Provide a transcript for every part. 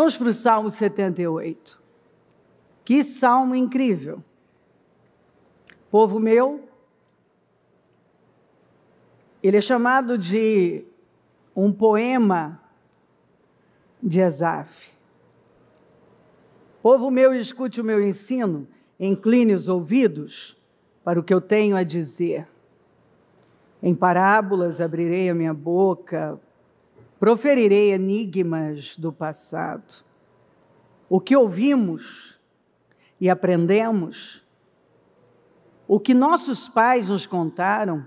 Vamos para o Salmo 78. Que salmo incrível. Povo meu, ele é chamado de um poema de Asaf. Povo meu, escute o meu ensino, incline os ouvidos para o que eu tenho a dizer. Em parábolas abrirei a minha boca, proferirei enigmas do passado. O que ouvimos e aprendemos, o que nossos pais nos contaram,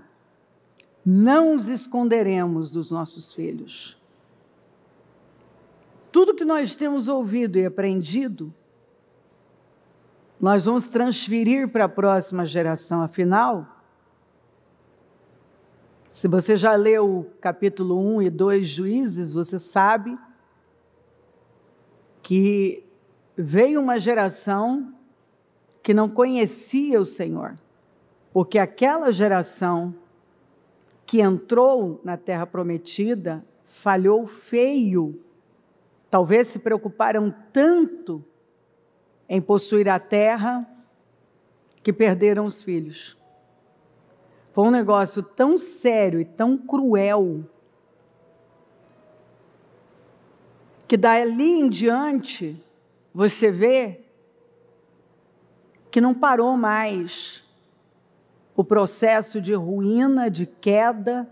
não os esconderemos dos nossos filhos. Tudo que nós temos ouvido e aprendido, nós vamos transferir para a próxima geração. Afinal, se você já leu o capítulo 1 e 2 Juízes, você sabe que veio uma geração que não conhecia o Senhor, porque aquela geração que entrou na terra prometida falhou feio. Talvez se preocuparam tanto em possuir a terra que perderam os filhos. Foi um negócio tão sério e tão cruel que dali em diante você vê que não parou mais o processo de ruína, de queda.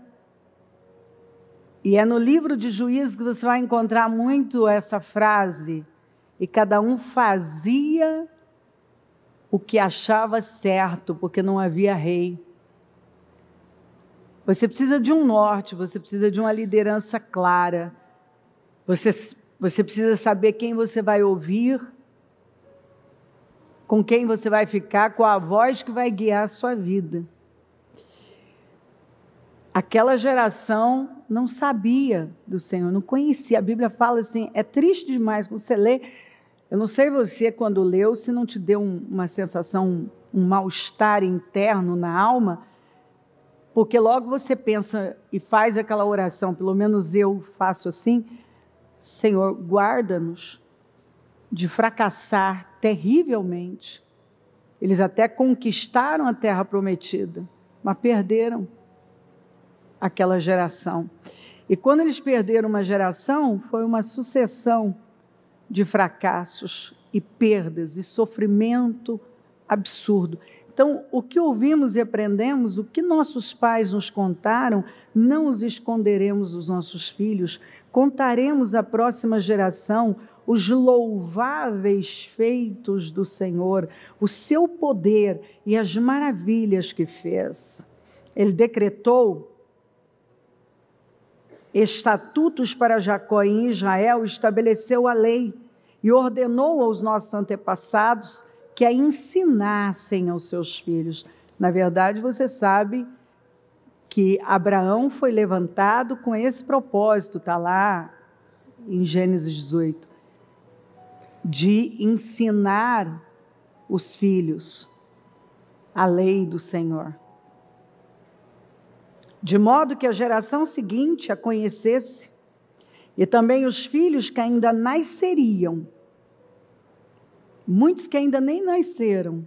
E é no livro de Juízes que você vai encontrar muito essa frase: e cada um fazia o que achava certo, porque não havia rei. Você precisa de um norte, você precisa de uma liderança clara, você precisa saber quem você vai ouvir, com quem você vai ficar, qual a voz que vai guiar a sua vida. Aquela geração não sabia do Senhor, não conhecia. A Bíblia fala assim, é triste demais quando você lê. Eu não sei você quando leu, se não te deu uma sensação, um mal-estar interno na alma, porque logo você pensa e faz aquela oração, pelo menos eu faço assim: Senhor, guarda-nos de fracassar terrivelmente. Eles até conquistaram a terra prometida, mas perderam aquela geração. E quando eles perderam uma geração, foi uma sucessão de fracassos e perdas e sofrimento absurdo. Então, o que ouvimos e aprendemos, o que nossos pais nos contaram, não os esconderemos dos nossos filhos, contaremos à próxima geração os louváveis feitos do Senhor, o seu poder e as maravilhas que fez. Ele decretou estatutos para Jacó e Israel, estabeleceu a lei e ordenou aos nossos antepassados que a ensinassem aos seus filhos. Na verdade, você sabe que Abraão foi levantado com esse propósito, está lá em Gênesis 18, de ensinar os filhos a lei do Senhor, de modo que a geração seguinte a conhecesse, e também os filhos que ainda nasceriam, muitos que ainda nem nasceram,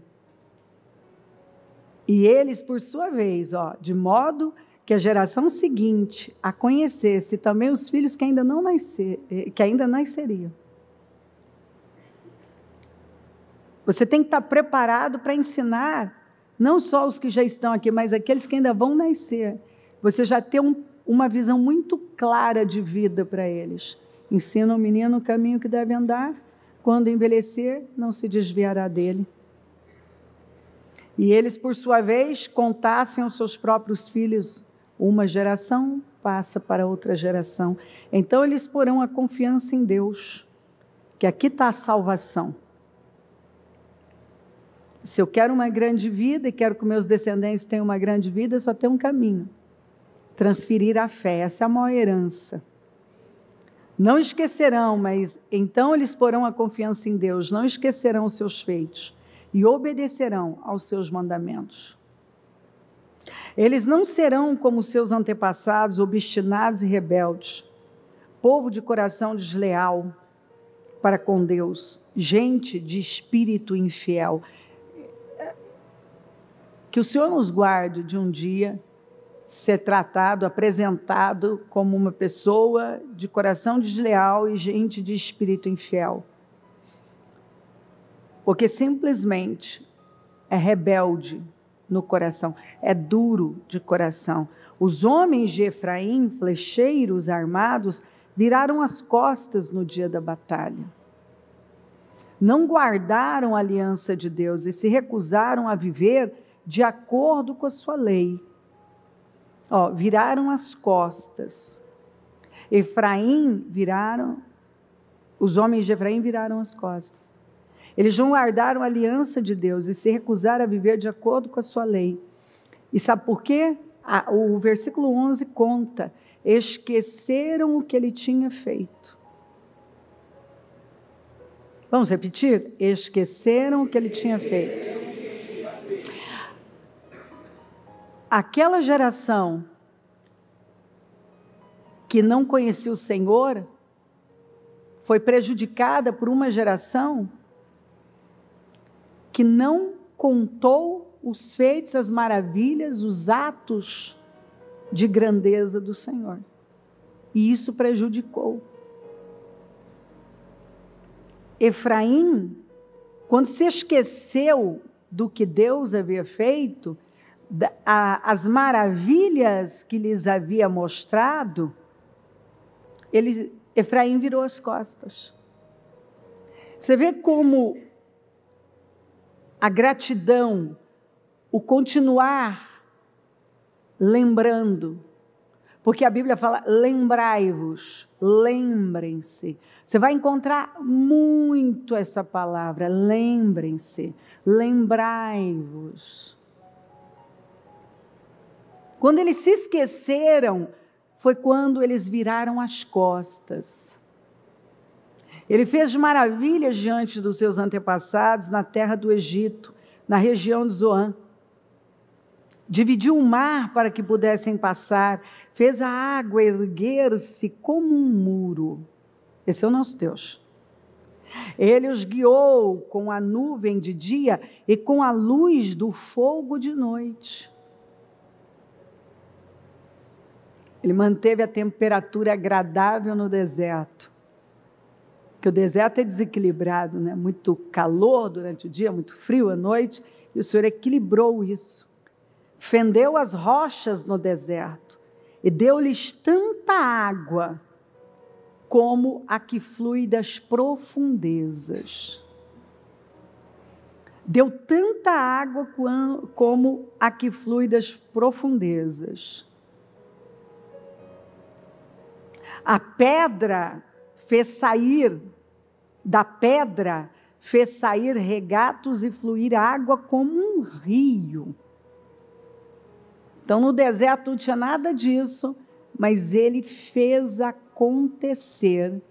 e eles, por sua vez, de modo que a geração seguinte a conhecesse, e também os filhos que ainda não que ainda nasceriam. Você tem que estar preparado para ensinar, não só os que já estão aqui, mas aqueles que ainda vão nascer. Você já tem uma visão muito clara de vida para eles. Ensina o menino o caminho que deve andar, quando envelhecer, não se desviará dele. E eles, por sua vez, contassem aos seus próprios filhos, uma geração passa para outra geração. Então, eles porão a confiança em Deus, que aqui está a salvação. Se eu quero uma grande vida e quero que meus descendentes tenham uma grande vida, só tem um caminho: transferir a fé. Essa é a maior herança. Não esquecerão, mas então eles porão a confiança em Deus, não esquecerão os seus feitos e obedecerão aos seus mandamentos. Eles não serão como seus antepassados, obstinados e rebeldes, povo de coração desleal, para com Deus, gente de espírito infiel. Que o Senhor nos guarde de um dia ser tratado, apresentado como uma pessoa de coração desleal e gente de espírito infiel. Porque simplesmente é rebelde no coração, é duro de coração. Os homens de Efraim, flecheiros armados, viraram as costas no dia da batalha. Não guardaram a aliança de Deus e se recusaram a viver de acordo com a sua lei. Viraram as costas. Os homens de Efraim viraram as costas. Eles não guardaram a aliança de Deus e se recusaram a viver de acordo com a sua lei. E sabe por quê? O versículo 11 conta: esqueceram o que ele tinha feito. Vamos repetir? Esqueceram o que ele tinha feito. Aquela geração que não conhecia o Senhor foi prejudicada por uma geração que não contou os feitos, as maravilhas, os atos de grandeza do Senhor. E isso prejudicou. Efraim, quando se esqueceu do que Deus havia feito, as maravilhas que lhes havia mostrado, Efraim virou as costas. Você vê como a gratidão, o continuar lembrando, porque a Bíblia fala: lembrai-vos, lembrem-se. Você vai encontrar muito essa palavra, lembrem-se, lembrai-vos. Quando eles se esqueceram, foi quando eles viraram as costas. Ele fez maravilhas diante dos seus antepassados na terra do Egito, na região de Zoan. Dividiu o mar para que pudessem passar, fez a água erguer-se como um muro. Esse é o nosso Deus. Ele os guiou com a nuvem de dia e com a luz do fogo de noite. Ele manteve a temperatura agradável no deserto. Porque o deserto é desequilibrado, né? Muito calor durante o dia, muito frio à noite, e o Senhor equilibrou isso. Fendeu as rochas no deserto e deu-lhes tanta água como a que flui das profundezas. Deu tanta água como a que flui das profundezas. A pedra fez sair, da pedra fez sair regatos e fluir água como um rio. Então no deserto não tinha nada disso, mas ele fez acontecer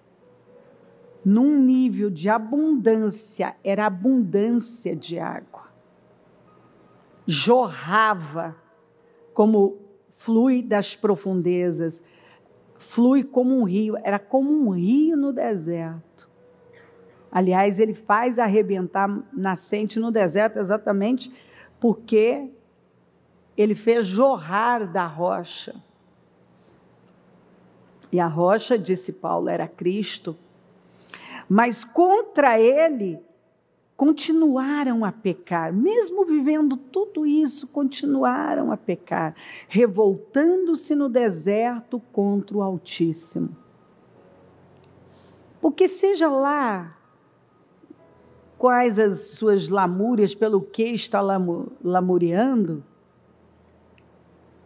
num nível de abundância, era abundância de água. Jorrava como flui das profundezas. Flui como um rio, era como um rio no deserto. Aliás, ele faz arrebentar nascente no deserto exatamente porque ele fez jorrar da rocha. E a rocha, disse Paulo, era Cristo. Mas contra ele continuaram a pecar, mesmo vivendo tudo isso, continuaram a pecar, revoltando-se no deserto contra o Altíssimo. Porque seja lá quais as suas lamúrias, pelo que está lamuriando,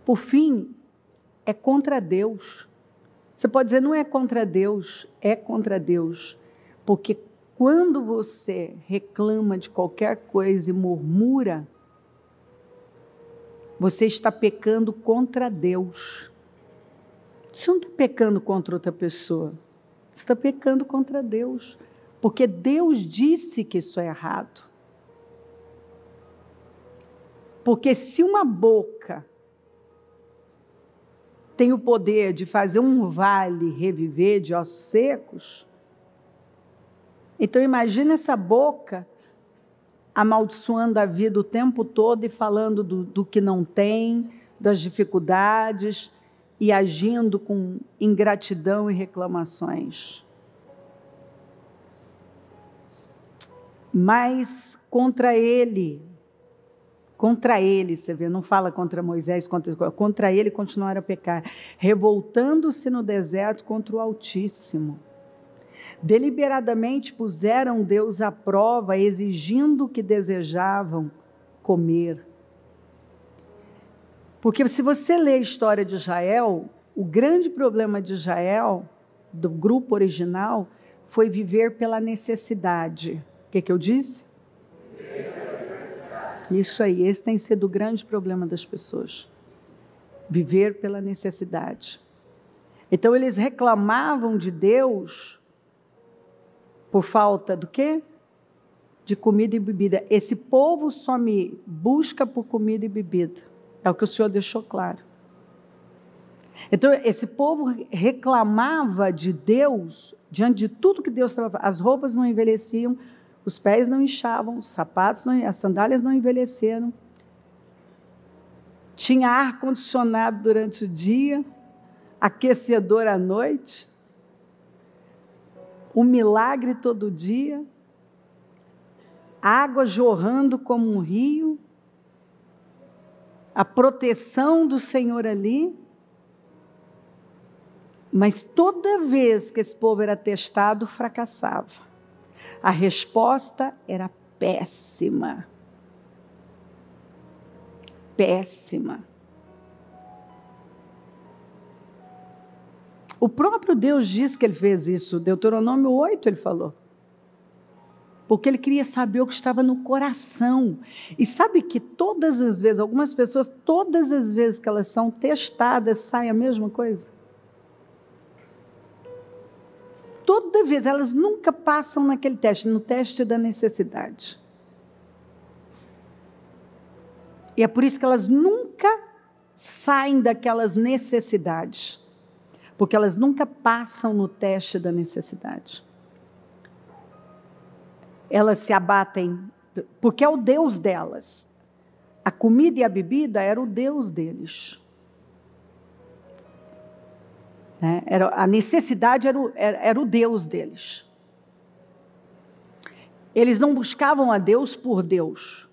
por fim, é contra Deus. Você pode dizer, não é contra Deus, é contra Deus, porque quando você reclama de qualquer coisa e murmura, você está pecando contra Deus. Você não está pecando contra outra pessoa. Você está pecando contra Deus. Porque Deus disse que isso é errado. Porque se uma boca tem o poder de fazer um vale reviver de ossos secos, Então imagina essa boca amaldiçoando a vida o tempo todo e falando do que não tem, das dificuldades e agindo com ingratidão e reclamações. Mas contra ele, você vê, não fala contra Moisés, contra ele continuaram a pecar, revoltando-se no deserto contra o Altíssimo. Deliberadamente puseram Deus à prova, exigindo o que desejavam comer. Porque se você lê a história de Israel, o grande problema de Israel, do grupo original, foi viver pela necessidade. O que eu disse? Isso aí, esse tem sido o grande problema das pessoas. Viver pela necessidade. Então eles reclamavam de Deus por falta do quê? De comida e bebida. Esse povo só me busca por comida e bebida. É o que o Senhor deixou claro. Então, esse povo reclamava de Deus, diante de tudo que Deus estava fazendo. As roupas não envelheciam, os pés não inchavam, os sapatos, as sandálias não envelheceram. Tinha ar-condicionado durante o dia, aquecedor à noite. Um milagre todo dia, água jorrando como um rio, a proteção do Senhor ali. Mas toda vez que esse povo era testado, fracassava. A resposta era péssima. Péssima. O próprio Deus diz que ele fez isso. Deuteronômio 8 ele falou. Porque ele queria saber o que estava no coração. E sabe que todas as vezes, algumas pessoas, todas as vezes que elas são testadas, sai a mesma coisa? Toda vez, elas nunca passam naquele teste, no teste da necessidade. E é por isso que elas nunca saem daquelas necessidades. Porque elas nunca passam no teste da necessidade. Elas se abatem, porque é o Deus delas. A comida e a bebida era o Deus deles. A necessidade era o Deus deles. Eles não buscavam a Deus por Deus.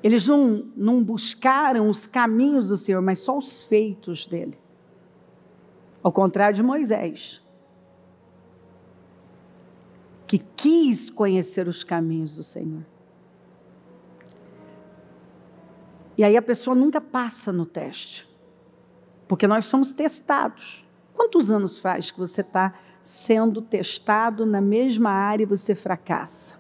Eles não buscaram os caminhos do Senhor, mas só os feitos dele. Ao contrário de Moisés, que quis conhecer os caminhos do Senhor. E aí a pessoa nunca passa no teste, porque nós somos testados. Quantos anos faz que você está sendo testado na mesma área e você fracassa?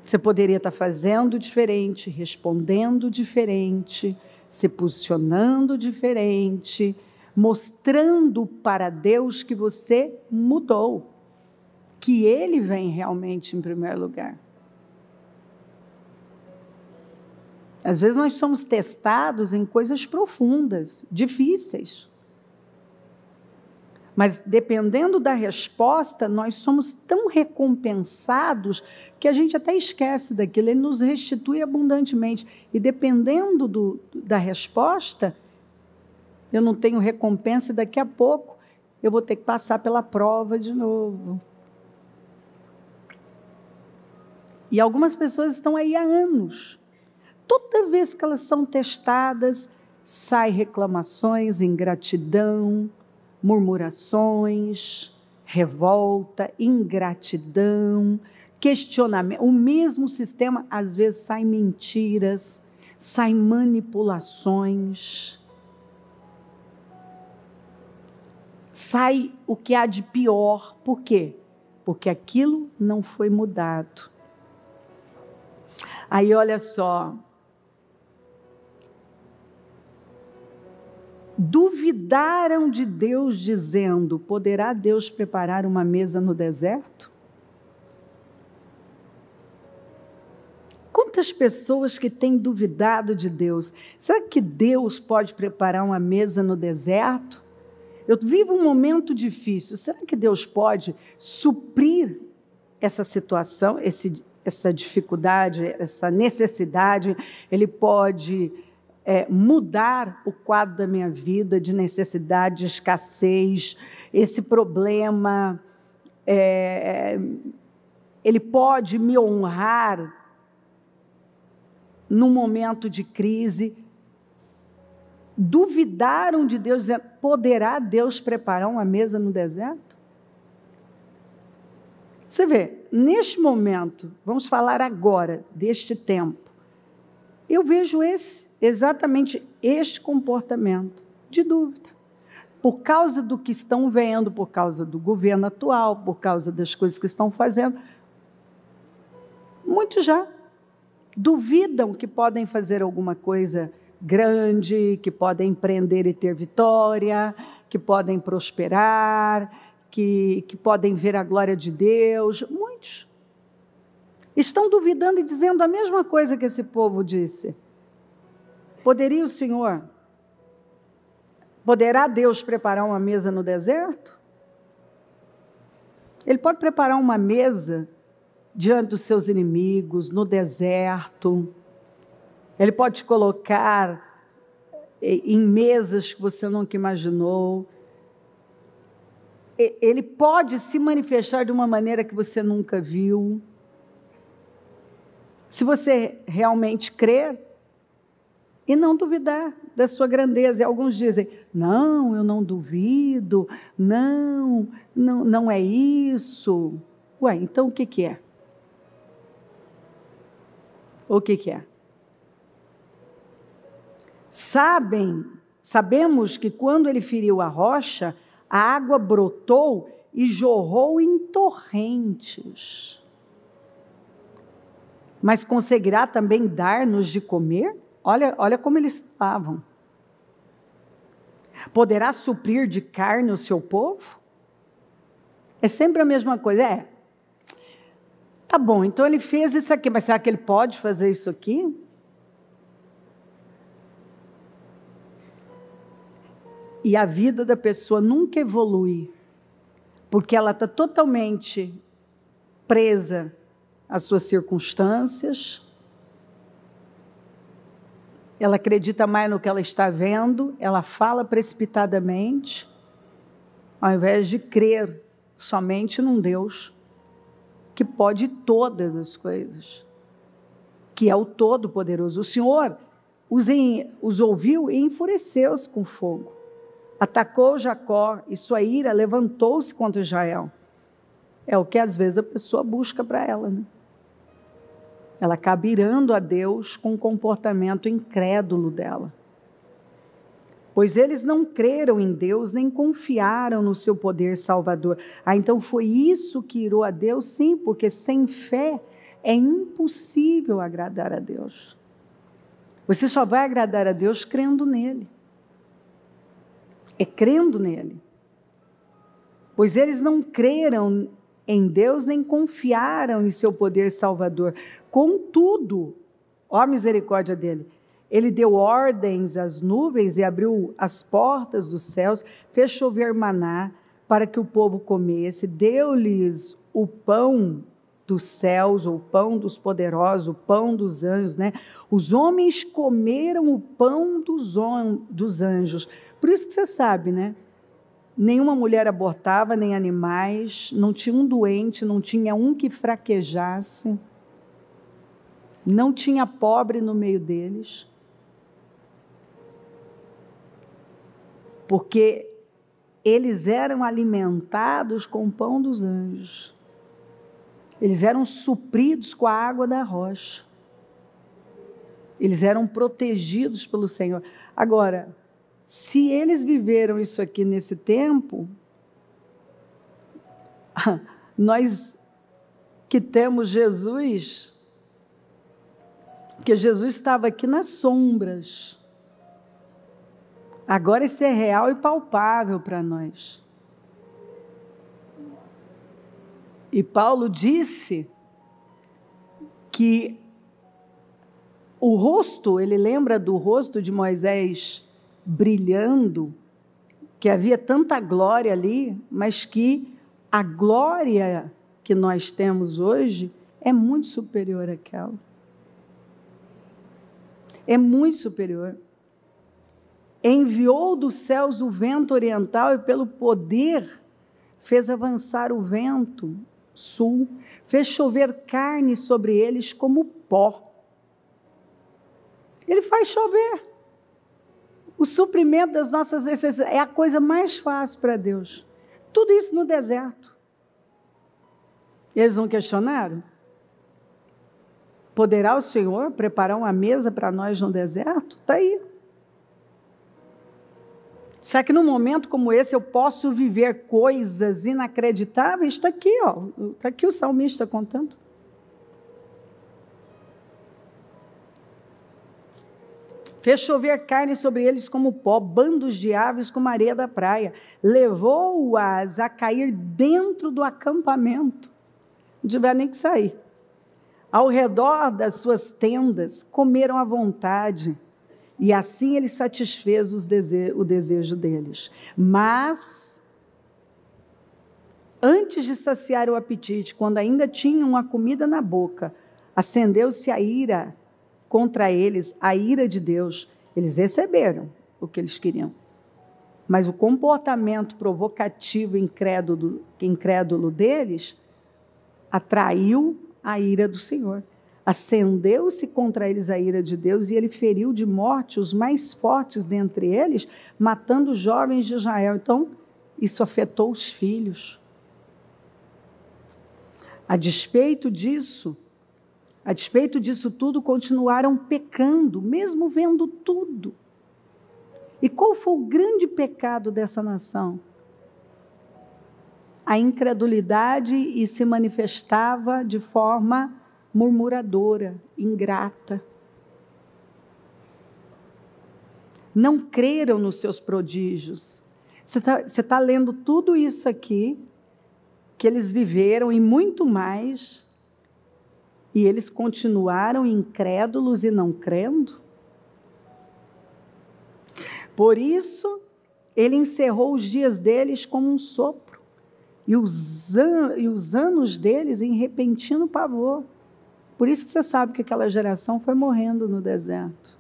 Você poderia estar fazendo diferente, respondendo diferente, se posicionando diferente, mostrando para Deus que você mudou, que Ele vem realmente em primeiro lugar. Às vezes nós somos testados em coisas profundas, difíceis. Mas dependendo da resposta, nós somos tão recompensados que a gente até esquece daquilo, Ele nos restitui abundantemente. E dependendo da resposta, eu não tenho recompensa e daqui a pouco eu vou ter que passar pela prova de novo. E algumas pessoas estão aí há anos. Toda vez que elas são testadas, saem reclamações, ingratidão, murmurações, revolta, ingratidão, questionamento. O mesmo sistema, às vezes, saem mentiras, saem manipulações, sai o que há de pior. Por quê? Porque aquilo não foi mudado. Aí, olha só. Duvidaram de Deus, dizendo: poderá Deus preparar uma mesa no deserto? Quantas pessoas que têm duvidado de Deus? Será que Deus pode preparar uma mesa no deserto? eu vivo um momento difícil. Será que Deus pode suprir essa situação, essa dificuldade, essa necessidade? Ele pode mudar o quadro da minha vida de necessidade, de escassez, esse problema. Ele pode me honrar num momento de crise. Duvidaram de Deus, dizendo: poderá Deus preparar uma mesa no deserto? Você vê, neste momento, vamos falar agora deste tempo, eu vejo exatamente este comportamento de dúvida. Por causa do que estão vendo, por causa do governo atual, por causa das coisas que estão fazendo, muitos já duvidam que podem fazer alguma coisa grande, que podem empreender e ter vitória, que podem prosperar, que podem ver a glória de Deus. Muitos estão duvidando e dizendo a mesma coisa que esse povo disse. Poderá Deus preparar uma mesa no deserto? Ele pode preparar uma mesa diante dos seus inimigos, no deserto. Ele pode te colocar em mesas que você nunca imaginou. Ele pode se manifestar de uma maneira que você nunca viu. Se você realmente crer e não duvidar da sua grandeza. E alguns dizem: não, eu não duvido, não é isso. Ué, então o que é? O que é? Sabemos que quando ele feriu a rocha, a água brotou e jorrou em torrentes. Mas conseguirá também dar-nos de comer? Olha como eles falavam. Poderá suprir de carne o seu povo? É sempre a mesma coisa. Tá bom, então ele fez isso aqui, mas será que ele pode fazer isso aqui? E a vida da pessoa nunca evolui, porque ela está totalmente presa às suas circunstâncias. Ela acredita mais no que ela está vendo, ela fala precipitadamente, ao invés de crer somente num Deus que pode todas as coisas, que é o Todo-Poderoso. O Senhor os ouviu e enfureceu-se com fogo. Atacou Jacó e sua ira levantou-se contra Israel. É o que às vezes a pessoa busca para ela, né? Ela acaba irando a Deus com o comportamento incrédulo dela. Pois eles não creram em Deus, nem confiaram no seu poder salvador. Então foi isso que irou a Deus? Sim, porque sem fé é impossível agradar a Deus. Você só vai agradar a Deus crendo nele. É crendo nele. Pois eles não creram em Deus, nem confiaram em seu poder salvador. Contudo, ó a misericórdia dele, ele deu ordens às nuvens e abriu as portas dos céus, fez chover maná para que o povo comesse, deu-lhes o pão dos céus, o pão dos poderosos, o pão dos anjos, né? Os homens comeram o pão dos anjos. Por isso que você sabe, né? Nenhuma mulher abortava, nem animais, não tinha um doente, não tinha um que fraquejasse, não tinha pobre no meio deles. Porque eles eram alimentados com o pão dos anjos. Eles eram supridos com a água da rocha. Eles eram protegidos pelo Senhor. Agora, se eles viveram isso aqui nesse tempo, nós que temos Jesus, porque Jesus estava aqui nas sombras, agora isso é real e palpável para nós. E Paulo disse que o rosto, ele lembra do rosto de Moisés brilhando, que havia tanta glória ali, mas que a glória que nós temos hoje é muito superior àquela. É muito superior. Enviou dos céus o vento oriental e pelo poder fez avançar o vento sul, fez chover carne sobre eles como pó. Ele faz chover. O suprimento das nossas necessidades é a coisa mais fácil para Deus. Tudo isso no deserto. Eles não questionaram? Poderá o Senhor preparar uma mesa para nós no deserto? Está aí. Será que num momento como esse eu posso viver coisas inacreditáveis? Está aqui, ó. Está aqui o salmista contando. Fez chover carne sobre eles como pó, bandos de aves como areia da praia. Levou-as a cair dentro do acampamento. Não tiveram nem que sair. Ao redor das suas tendas, comeram à vontade. E assim ele satisfez o desejo deles. Mas, antes de saciar o apetite, quando ainda tinham a comida na boca, acendeu-se a ira contra eles, a ira de Deus. Eles receberam o que eles queriam. Mas o comportamento provocativo e incrédulo deles atraiu a ira do Senhor. Acendeu-se contra eles a ira de Deus e ele feriu de morte os mais fortes dentre eles, matando os jovens de Israel. Então, isso afetou os filhos. A despeito disso tudo, continuaram pecando, mesmo vendo tudo. E qual foi o grande pecado dessa nação? A incredulidade, e se manifestava de forma murmuradora, ingrata. Não creram nos seus prodígios. Você está lendo tudo isso aqui, que eles viveram e muito mais, e eles continuaram incrédulos e não crendo? Por isso, ele encerrou os dias deles como um sopro, e os anos deles em repentino pavor. Por isso que você sabe que aquela geração foi morrendo no deserto.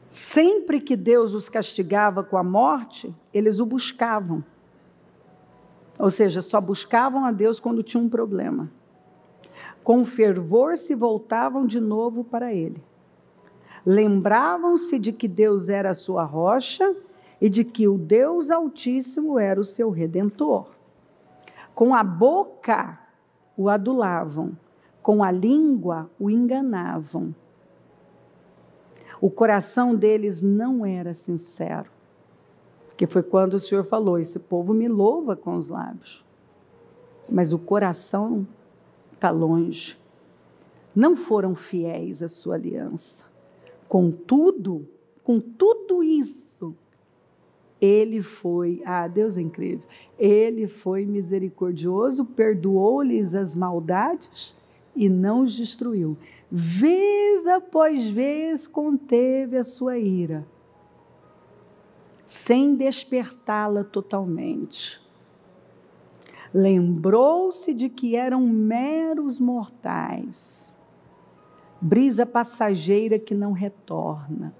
Sempre que Deus os castigava com a morte, eles o buscavam. Ou seja, só buscavam a Deus quando tinham um problema. Com fervor se voltavam de novo para Ele. Lembravam-se de que Deus era a sua rocha e de que o Deus Altíssimo era o seu Redentor. Com a boca o adulavam, com a língua o enganavam. O coração deles não era sincero, que foi quando o Senhor falou: esse povo me louva com os lábios, mas o coração está longe. Não foram fiéis à sua aliança. Contudo, com tudo isso, Ele foi, Deus é incrível, Ele foi misericordioso, perdoou-lhes as maldades e não os destruiu. Vez após vez conteve a sua ira, sem despertá-la totalmente. Lembrou-se de que eram meros mortais, brisa passageira que não retorna.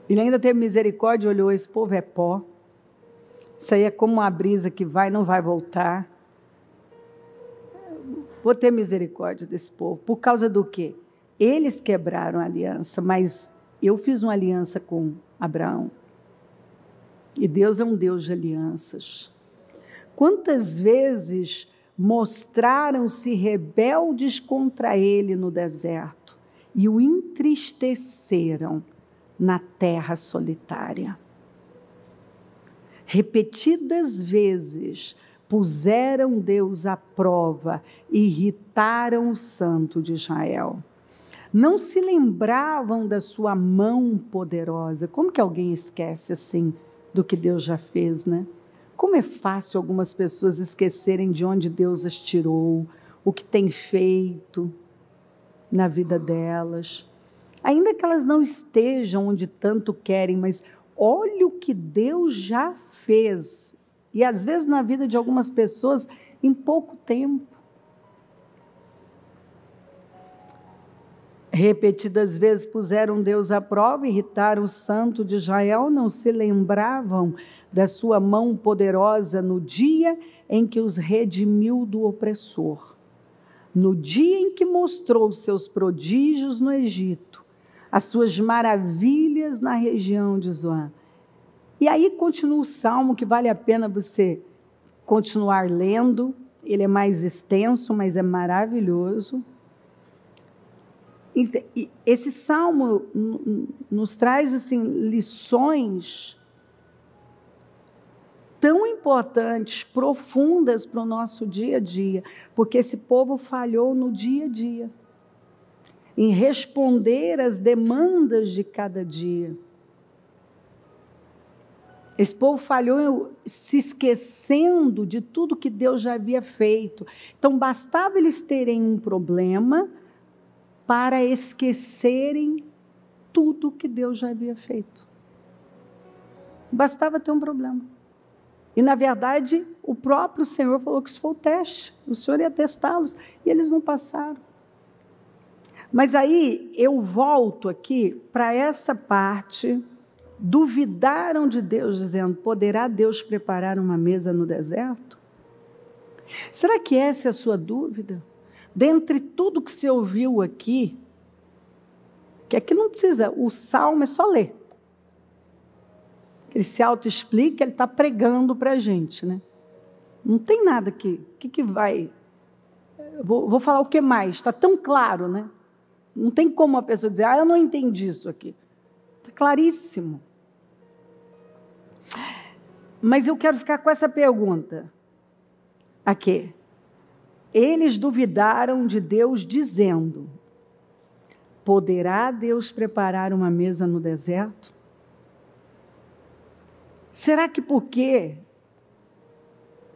Ele ainda teve misericórdia e olhou: esse povo é pó. Isso aí é como uma brisa que vai e não vai voltar. Vou ter misericórdia desse povo. Por causa do quê? Eles quebraram a aliança, mas eu fiz uma aliança com Abraão. E Deus é um Deus de alianças. Quantas vezes mostraram-se rebeldes contra Ele no deserto e o entristeceram na terra solitária. Repetidas vezes puseram Deus à prova e irritaram o Santo de Israel. Não se lembravam da sua mão poderosa. Como que alguém esquece assim do que Deus já fez, né? Como é fácil algumas pessoas esquecerem de onde Deus as tirou, o que tem feito na vida delas. ainda que elas não estejam onde tanto querem, mas olha o que Deus já fez. E às vezes na vida de algumas pessoas, em pouco tempo. Repetidas vezes puseram Deus à prova, irritaram o santo de Israel, não se lembravam da sua mão poderosa no dia em que os redimiu do opressor, no dia em que mostrou seus prodígios no Egito, as suas maravilhas na região de Zoan. E aí continua o salmo, que vale a pena você continuar lendo, ele é mais extenso, mas é maravilhoso. Esse salmo nos traz assim, lições tão importantes, profundas para o nosso dia a dia, porque esse povo falhou no dia a dia, em responder às demandas de cada dia. Esse povo falhou se esquecendo de tudo que Deus já havia feito. Então, bastava eles terem um problema para esquecerem tudo que Deus já havia feito. Bastava ter um problema. E, na verdade, o próprio Senhor falou que isso foi o teste. O Senhor ia testá-los, e eles não passaram. Mas aí, eu volto aqui para essa parte. Duvidaram de Deus, dizendo, poderá Deus preparar uma mesa no deserto? Será que essa é a sua dúvida? Dentre tudo que você ouviu aqui, que aqui não precisa, o salmo é só ler. Ele se auto-explica, ele está pregando para a gente, né? Não tem nada aqui. O que vai... Vou falar o que mais? Está tão claro, né? Não tem como a pessoa dizer, eu não entendi isso aqui. Está claríssimo. Mas eu quero ficar com essa pergunta. Aqui. Eles duvidaram de Deus dizendo, poderá Deus preparar uma mesa no deserto? Será que porque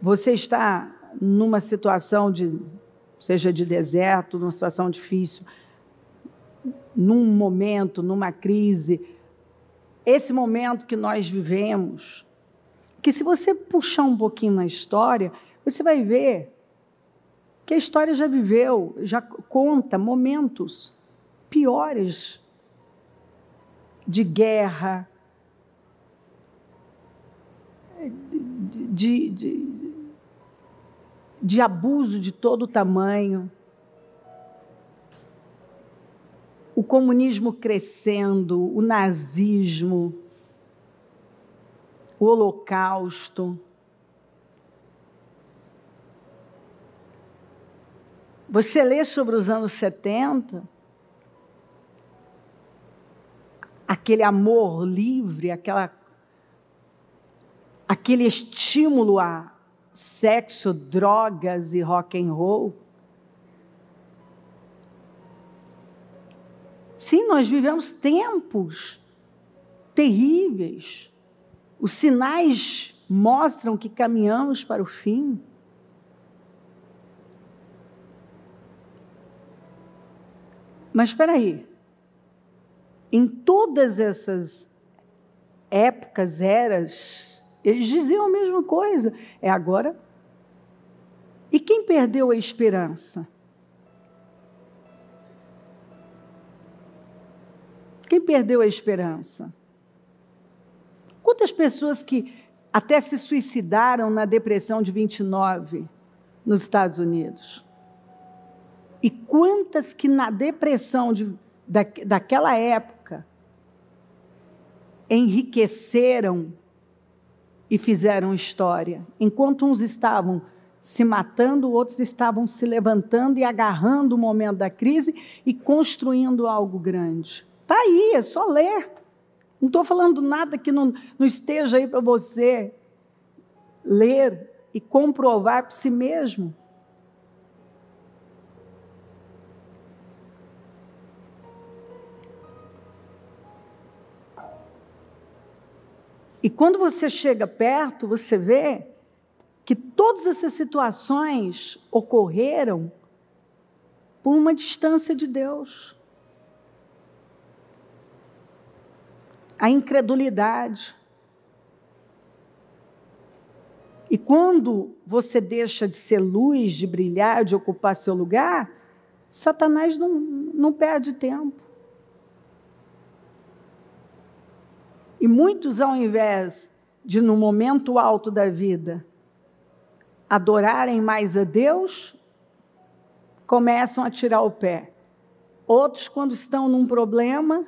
você está numa situação seja de deserto, numa situação difícil, num momento, numa crise, esse momento que nós vivemos, que se você puxar um pouquinho na história, você vai ver que a história já viveu, já conta momentos piores de guerra, de abuso de todo tamanho, o comunismo crescendo, o nazismo, o Holocausto. Você lê sobre os anos 70, aquele amor livre, aquele estímulo a sexo, drogas e rock and roll. Sim, nós vivemos tempos terríveis. Os sinais mostram que caminhamos para o fim. Mas espera aí. Em todas essas épocas, eras, eles diziam a mesma coisa. É agora. E quem perdeu a esperança? Quem perdeu a esperança? Quantas pessoas que até se suicidaram na depressão de 29 nos Estados Unidos? E quantas que na depressão daquela época enriqueceram e fizeram história? Enquanto uns estavam se matando, outros estavam se levantando e agarrando o momento da crise e construindo algo grande. Está aí, é só ler. Não estou falando nada que não esteja aí para você ler e comprovar por si mesmo. E quando você chega perto, você vê que todas essas situações ocorreram por uma distância de Deus. a incredulidade. E quando você deixa de ser luz, de brilhar, de ocupar seu lugar, Satanás não perde tempo. E muitos, ao invés de, no momento alto da vida, adorarem mais a Deus, começam a tirar o pé. Outros, quando estão num problema,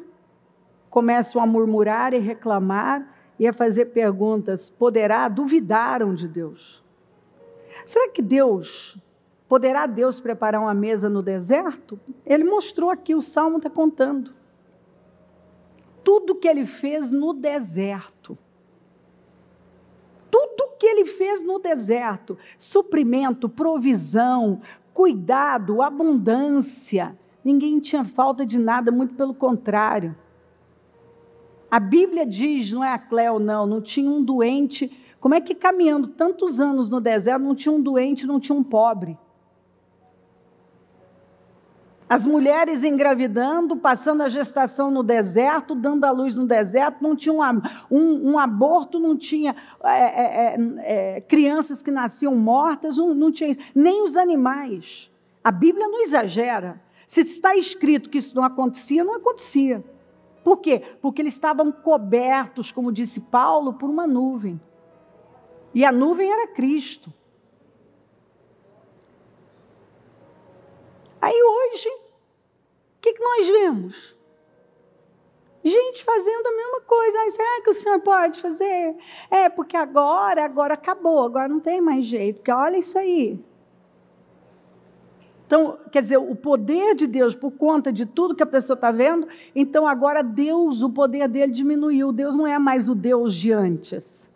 começam a murmurar e reclamar e a fazer perguntas. Duvidaram de Deus. Será que poderá Deus preparar uma mesa no deserto? Ele mostrou aqui, o Salmo está contando. Tudo que ele fez no deserto. Tudo que ele fez no deserto. Suprimento, provisão, cuidado, abundância. Ninguém tinha falta de nada, muito pelo contrário. A Bíblia diz, não é a Cleo, não tinha um doente. Como é que caminhando tantos anos no deserto, não tinha um doente, não tinha um pobre? As mulheres engravidando, passando a gestação no deserto, dando à luz no deserto, não tinha um aborto, não tinha crianças que nasciam mortas, não tinha isso. Nem os animais. A Bíblia não exagera. Se está escrito que isso não acontecia, não acontecia. Por quê? Porque eles estavam cobertos, como disse Paulo, por uma nuvem. E a nuvem era Cristo. Aí hoje, o que nós vemos? Gente fazendo a mesma coisa. Será que o senhor pode fazer? Porque agora acabou, agora não tem mais jeito, porque olha isso aí. Então, quer dizer, o poder de Deus, por conta de tudo que a pessoa está vendo, então agora Deus, o poder dele diminuiu. Deus não é mais o Deus de antes.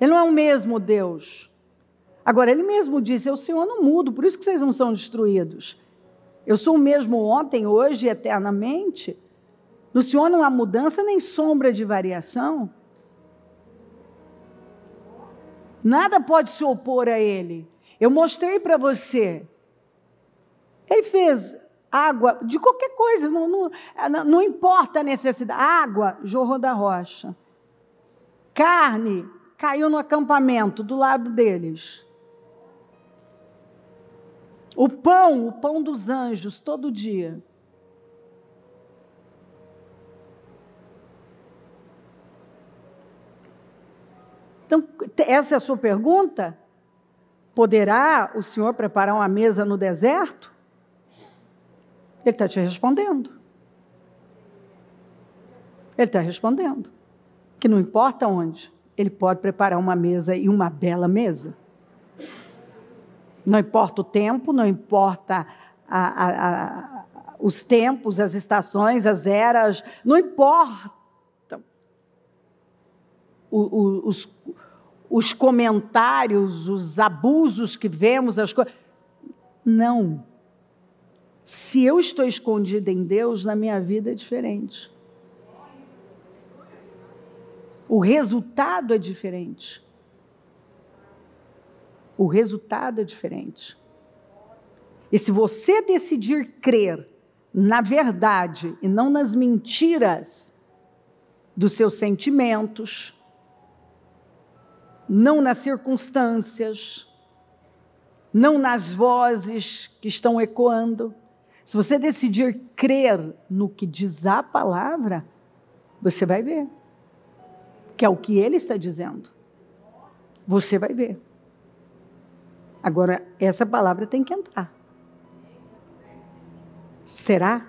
Ele não é o mesmo Deus. Agora, ele mesmo disse, o Senhor não muda, por isso que vocês não são destruídos. Eu sou o mesmo ontem, hoje e eternamente. No Senhor não há mudança nem sombra de variação. Nada pode se opor a ele. Eu mostrei para você. Ele fez água, de qualquer coisa, não importa a necessidade. Água jorrou da rocha. Carne caiu no acampamento do lado deles. O pão dos anjos, todo dia. Então, essa é a sua pergunta? Poderá o Senhor preparar uma mesa no deserto? Ele está te respondendo. Ele está respondendo. Que não importa onde, ele pode preparar uma mesa e uma bela mesa. Não importa o tempo, não importa os tempos, as estações, as eras, não importa os comentários, os abusos que vemos, as coisas. Não. Se eu estou escondida em Deus, na minha vida é diferente. O resultado é diferente. O resultado é diferente. E se você decidir crer na verdade e não nas mentiras dos seus sentimentos, não nas circunstâncias, não nas vozes que estão ecoando, se você decidir crer no que diz a palavra, você vai ver. Que é o que ele está dizendo. Você vai ver. Agora, essa palavra tem que entrar. Será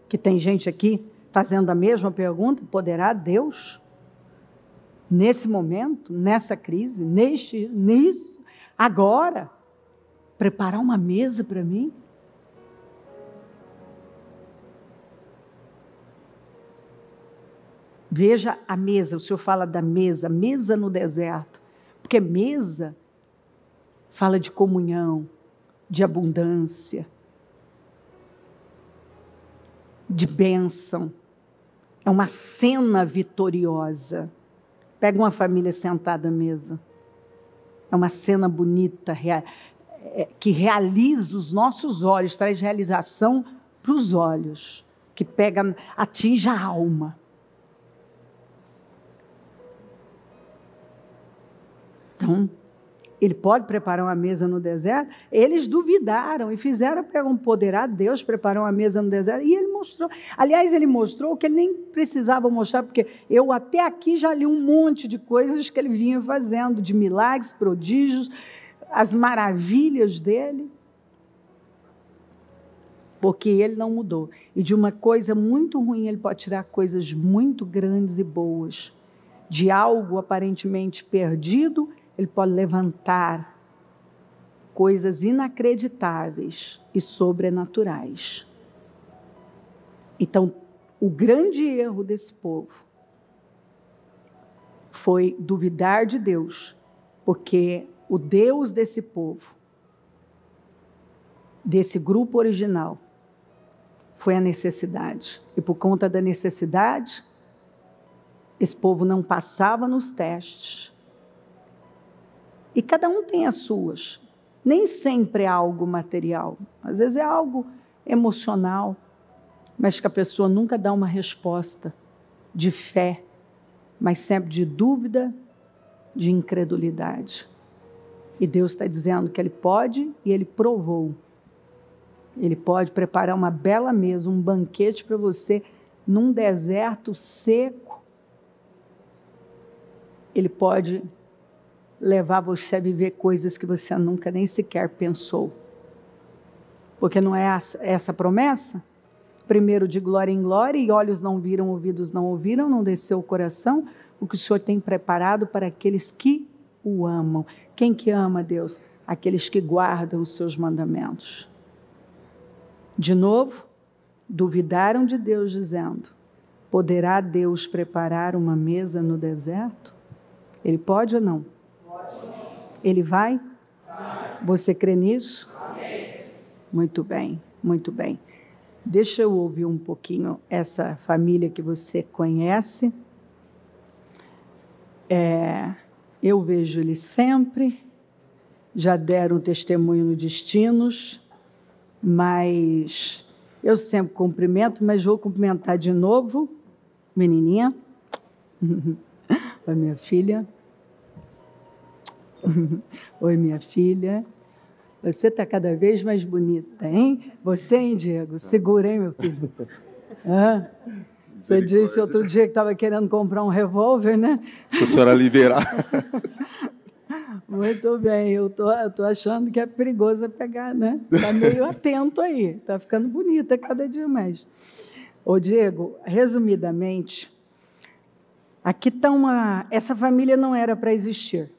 que tem gente aqui fazendo a mesma pergunta? Poderá Deus, nesse momento, nessa crise, nisso, agora, preparar uma mesa para mim? Veja a mesa, o Senhor fala da mesa no deserto, porque mesa fala de comunhão, de abundância, de bênção. É uma cena vitoriosa. Pega uma família sentada à mesa. É uma cena bonita, que realiza os nossos olhos, traz realização para os olhos, que atinge a alma. Então, ele pode preparar uma mesa no deserto? Eles duvidaram e fizeram, poderá Deus preparar uma mesa no deserto? E ele mostrou. Aliás, ele mostrou o que ele nem precisava mostrar, porque eu até aqui já li um monte de coisas que ele vinha fazendo, de milagres, prodígios, as maravilhas dele. Porque ele não mudou. E de uma coisa muito ruim, ele pode tirar coisas muito grandes e boas. De algo aparentemente perdido, ele pode levantar coisas inacreditáveis e sobrenaturais. Então, o grande erro desse povo foi duvidar de Deus, porque o Deus desse povo, desse grupo original, foi a necessidade. E por conta da necessidade, esse povo não passava nos testes. E cada um tem as suas. Nem sempre é algo material. Às vezes é algo emocional, mas que a pessoa nunca dá uma resposta de fé, mas sempre de dúvida, de incredulidade. E Deus está dizendo que Ele pode, e Ele provou. Ele pode preparar uma bela mesa, um banquete para você, num deserto seco. Ele pode levar você a viver coisas que você nunca nem sequer pensou. Porque não é essa promessa? Primeiro de glória em glória, e olhos não viram, ouvidos não ouviram, não desceu o coração, o que o Senhor tem preparado para aqueles que o amam. Quem que ama Deus? Aqueles que guardam os seus mandamentos. De novo, duvidaram de Deus, dizendo: poderá Deus preparar uma mesa no deserto? Ele pode ou não? Ele vai? Você crê nisso? Muito bem, muito bem. Deixa eu ouvir um pouquinho essa família que você conhece. Eu vejo eles sempre, já deram testemunho no Destinos, mas eu sempre cumprimento, mas vou cumprimentar de novo, menininha, a minha filha. Oi, minha filha. Você está cada vez mais bonita, hein? Você, hein, Diego? Segura, hein, meu filho? Você disse outro dia que estava querendo comprar um revólver, né? Se a senhora liberar. Muito bem, eu tô achando que é perigoso pegar, né? Está meio atento aí, está ficando bonita cada dia mais. Ô, Diego, resumidamente, aqui está essa família não era para existir.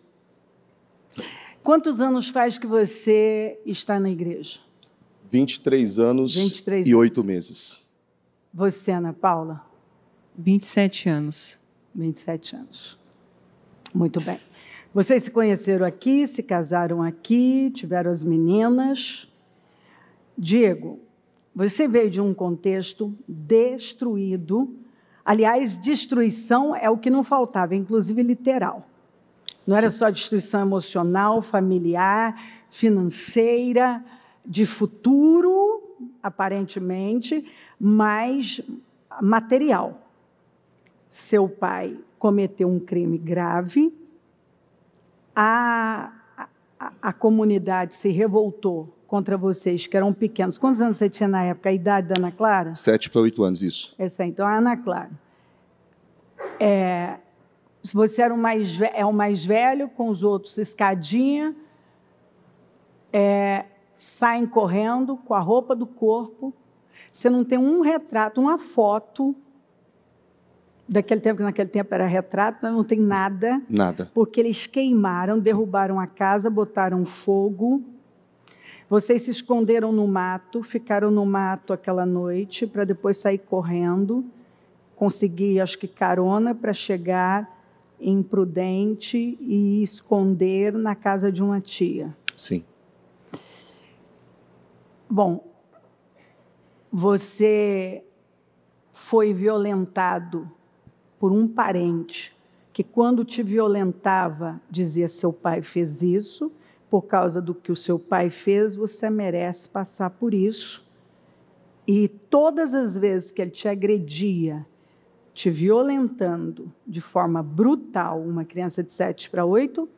Quantos anos faz que você está na igreja? 23 anos 23 e 8 meses. Você, Ana Paula? 27 anos. 27 anos. Muito bem. Vocês se conheceram aqui, se casaram aqui, tiveram as meninas. Diego, você veio de um contexto destruído. Aliás, destruição é o que não faltava, inclusive literal. Não era só destruição emocional, familiar, financeira, de futuro, aparentemente, mas material. Seu pai cometeu um crime grave, a comunidade se revoltou contra vocês, que eram pequenos. Quantos anos você tinha na época? A idade da Ana Clara? 7 para 8 anos, isso. Então, a Ana Clara. Você era o mais velho, com os outros escadinha, saem correndo com a roupa do corpo. Você não tem um retrato, uma foto daquele tempo, que naquele tempo era retrato, não tem nada. Nada. Porque eles queimaram, derrubaram a casa, botaram fogo. Vocês se esconderam no mato, ficaram no mato aquela noite, para depois sair correndo, conseguir, acho que, carona para chegar em Prudente e esconder na casa de uma tia. Sim. Bom, você foi violentado por um parente que, quando te violentava, dizia: seu pai fez isso, por causa do que o seu pai fez, você merece passar por isso. E todas as vezes que ele te agredia, te violentando de forma brutal, uma criança de 7 para 8,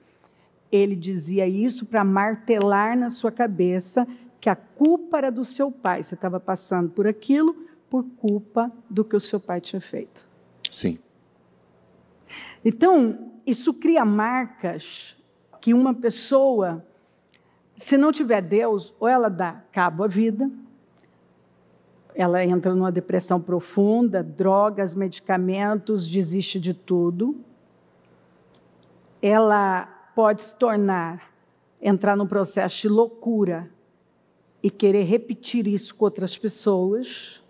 ele dizia isso para martelar na sua cabeça que a culpa era do seu pai. Você estava passando por aquilo por culpa do que o seu pai tinha feito. Sim. Então, isso cria marcas que uma pessoa, se não tiver Deus, ou ela dá cabo à vida, ela entra numa depressão profunda, drogas, medicamentos, desiste de tudo. Ela pode se entrar num processo de loucura e querer repetir isso com outras pessoas,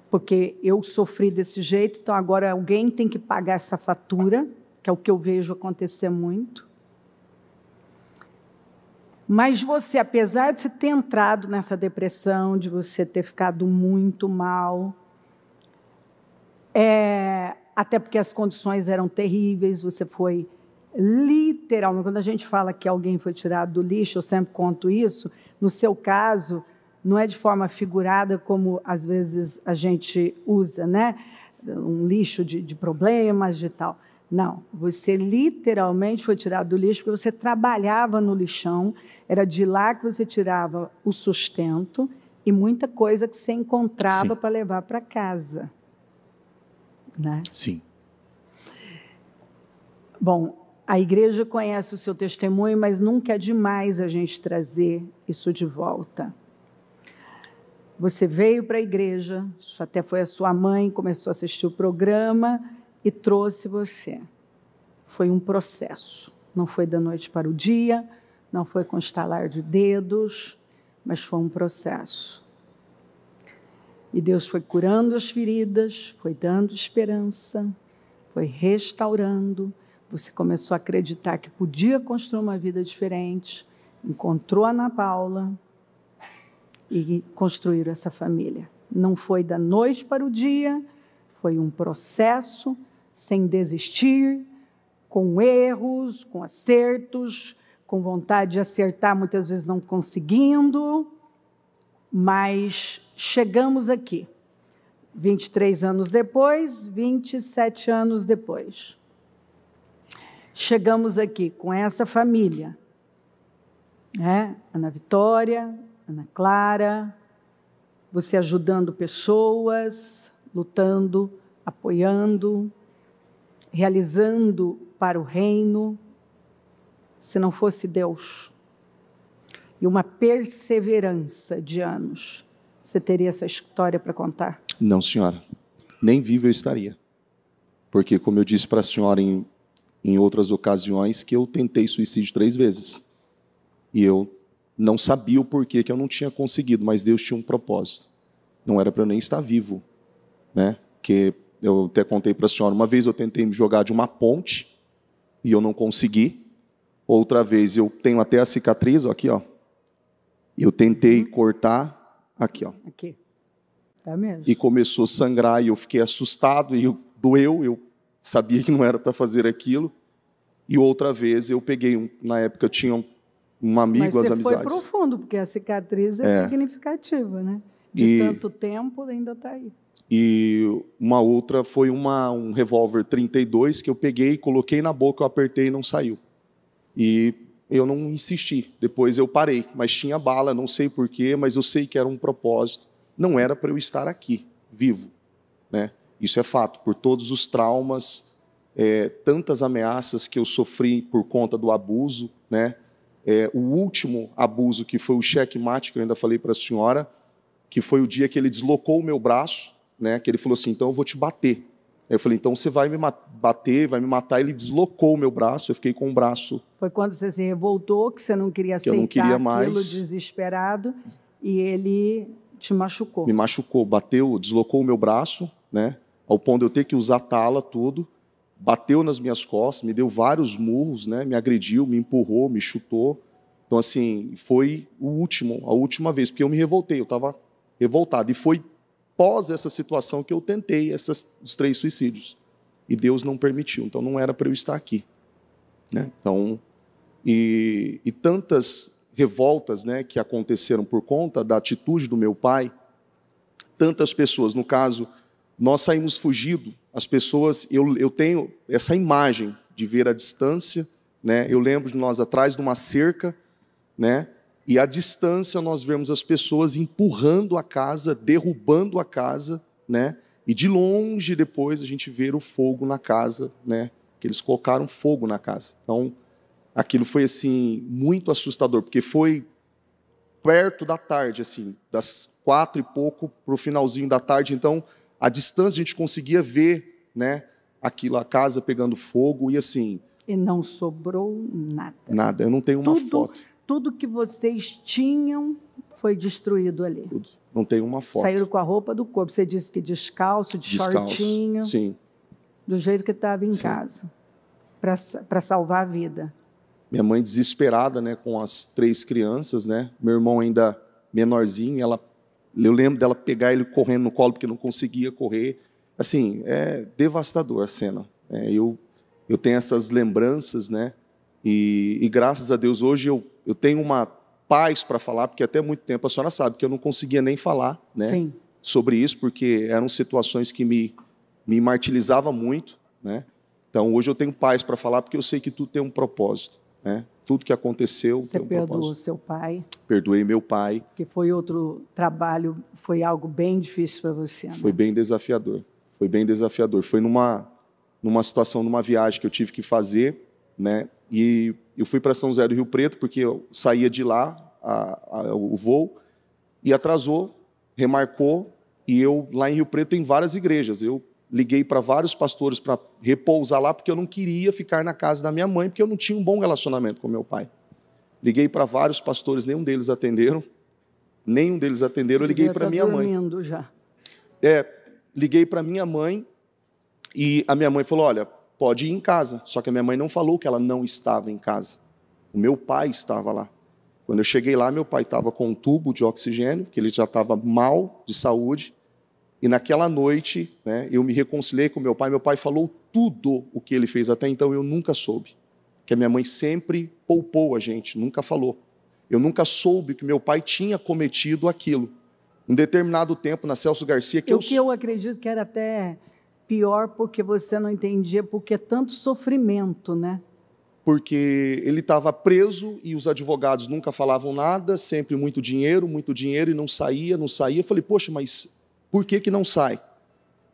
porque eu sofri desse jeito, então agora alguém tem que pagar essa fatura, que é o que eu vejo acontecer muito. Mas você, apesar de você ter entrado nessa depressão, de você ter ficado muito mal, até porque as condições eram terríveis, você foi literalmente, quando a gente fala que alguém foi tirado do lixo, eu sempre conto isso, no seu caso, não é de forma figurada como às vezes a gente usa, né? Um lixo de problemas, de tal. Não, você literalmente foi tirado do lixo porque você trabalhava no lixão, era de lá que você tirava o sustento e muita coisa que você encontrava para levar para casa. Né? Sim. Bom, a igreja conhece o seu testemunho, mas nunca é demais a gente trazer isso de volta. Você veio para a igreja, até foi a sua mãe, começou a assistir o programa e trouxe você. Foi um processo. Não foi da noite para o dia, não foi com estalar de dedos, mas foi um processo. E Deus foi curando as feridas, foi dando esperança, foi restaurando. Você começou a acreditar que podia construir uma vida diferente, encontrou a Ana Paula e construíram essa família. Não foi da noite para o dia, foi um processo, sem desistir, com erros, com acertos, com vontade de acertar, muitas vezes não conseguindo, mas chegamos aqui, 23 anos depois, 27 anos depois. Chegamos aqui com essa família, né? Ana Vitória, Ana Clara, você ajudando pessoas, lutando, apoiando, realizando para o reino, se não fosse Deus, e uma perseverança de anos, você teria essa história para contar? Não, senhora. Nem vivo eu estaria. Porque, como eu disse para a senhora em outras ocasiões, que eu tentei suicídio 3 vezes. E eu não sabia o porquê que eu não tinha conseguido, mas Deus tinha um propósito. Não era para eu nem estar vivo, né? Porque eu até contei para a senhora, uma vez eu tentei me jogar de uma ponte e eu não consegui. Outra vez eu tenho até a cicatriz, ó, aqui, ó. Eu tentei cortar aqui, ó. Aqui. Tá mesmo. E começou a sangrar e eu fiquei assustado e doeu, eu sabia que não era para fazer aquilo. E outra vez eu peguei, na época eu tinha um amigo, as amizades. Mas você foi profundo, porque a cicatriz é significativa, né? De tanto tempo ainda está aí. E uma outra foi um revólver 32 que eu peguei, coloquei na boca, eu apertei e não saiu. E eu não insisti. Depois eu parei, mas tinha bala, não sei porquê, mas eu sei que era um propósito. Não era para eu estar aqui, vivo, né? Isso é fato, por todos os traumas, tantas ameaças que eu sofri por conta do abuso, né? O último abuso, que foi o checkmate, que eu ainda falei para a senhora, que foi o dia que ele deslocou o meu braço, né? Que ele falou assim, então eu vou te bater. Eu falei, então você vai me bater, vai me matar. Ele deslocou o meu braço, eu fiquei com o braço. Foi quando você se revoltou, que você não queria aceitar aquilo, desesperado, e ele te machucou. Me machucou, bateu, deslocou o meu braço, né? Ao ponto de eu ter que usar tala, tudo. Bateu nas minhas costas, me deu vários murros, né? Me agrediu, me empurrou, me chutou. Então, assim, foi a última vez, porque eu me revoltei, eu estava revoltado. E foi pós essa situação que eu tentei os 3 suicídios. E Deus não permitiu, então não era para eu estar aqui, né? Então, e tantas revoltas, né, que aconteceram por conta da atitude do meu pai, tantas pessoas, no caso, nós saímos fugidos, as pessoas, eu tenho essa imagem de ver a distância, né? Eu lembro de nós atrás de uma cerca, né? E à distância nós vemos as pessoas empurrando a casa, derrubando a casa, né? E de longe depois a gente vê o fogo na casa, né? Que eles colocaram fogo na casa. Então, aquilo foi assim muito assustador, porque foi perto da tarde, assim, das 4 e pouco para o finalzinho da tarde. Então, à distância a gente conseguia ver, né? Aquilo, a casa pegando fogo e assim. E não sobrou nada. Nada. Eu não tenho uma foto. Tudo que vocês tinham foi destruído ali. Tudo. Não tenho uma foto. Saíram com a roupa do corpo. Você disse que descalço, de shortinho. Sim. Do jeito que estava em casa. Para salvar a vida. Minha mãe desesperada, né, com as 3 crianças, né? Meu irmão ainda menorzinho, eu lembro dela pegar ele correndo no colo porque não conseguia correr. Assim, é devastador a cena. Eu tenho essas lembranças, né? E graças a Deus hoje eu tenho uma paz para falar, porque até muito tempo a senhora sabe que eu não conseguia nem falar, né? Sim. Sobre isso, porque eram situações que me martirizavam muito, né? Então hoje eu tenho paz para falar, porque eu sei que tudo tem um propósito, né? Tudo que aconteceu Você tem um propósito. perdoou seu pai? Perdoei meu pai. Que foi outro trabalho, foi algo bem difícil para você, né? Foi bem desafiador. Foi bem desafiador. Foi numa situação, numa viagem que eu tive que fazer, né? E eu fui para São José do Rio Preto, porque eu saía de lá, o voo, e atrasou, remarcou, e eu, lá em Rio Preto, tem várias igrejas. Eu liguei para vários pastores para repousar lá, porque eu não queria ficar na casa da minha mãe, porque eu não tinha um bom relacionamento com meu pai. Liguei para vários pastores, nenhum deles atenderam. Eu liguei para minha mãe. Já. Liguei para minha mãe, e a minha mãe falou, olha, pode ir em casa. Só que a minha mãe não falou que ela não estava em casa. O meu pai estava lá. Quando eu cheguei lá, meu pai estava com um tubo de oxigênio, que ele já estava mal de saúde. E naquela noite, né, eu me reconciliei com meu pai. Meu pai falou tudo o que ele fez até então, eu nunca soube. Que a minha mãe sempre poupou a gente, nunca falou. Eu nunca soube que meu pai tinha cometido aquilo. Um determinado tempo, na Celso Garcia... eu acredito que era até pior, porque você não entendia porque tanto sofrimento, né? Porque ele estava preso e os advogados nunca falavam nada, sempre muito dinheiro, e não saía. Eu falei, poxa, mas por que não sai?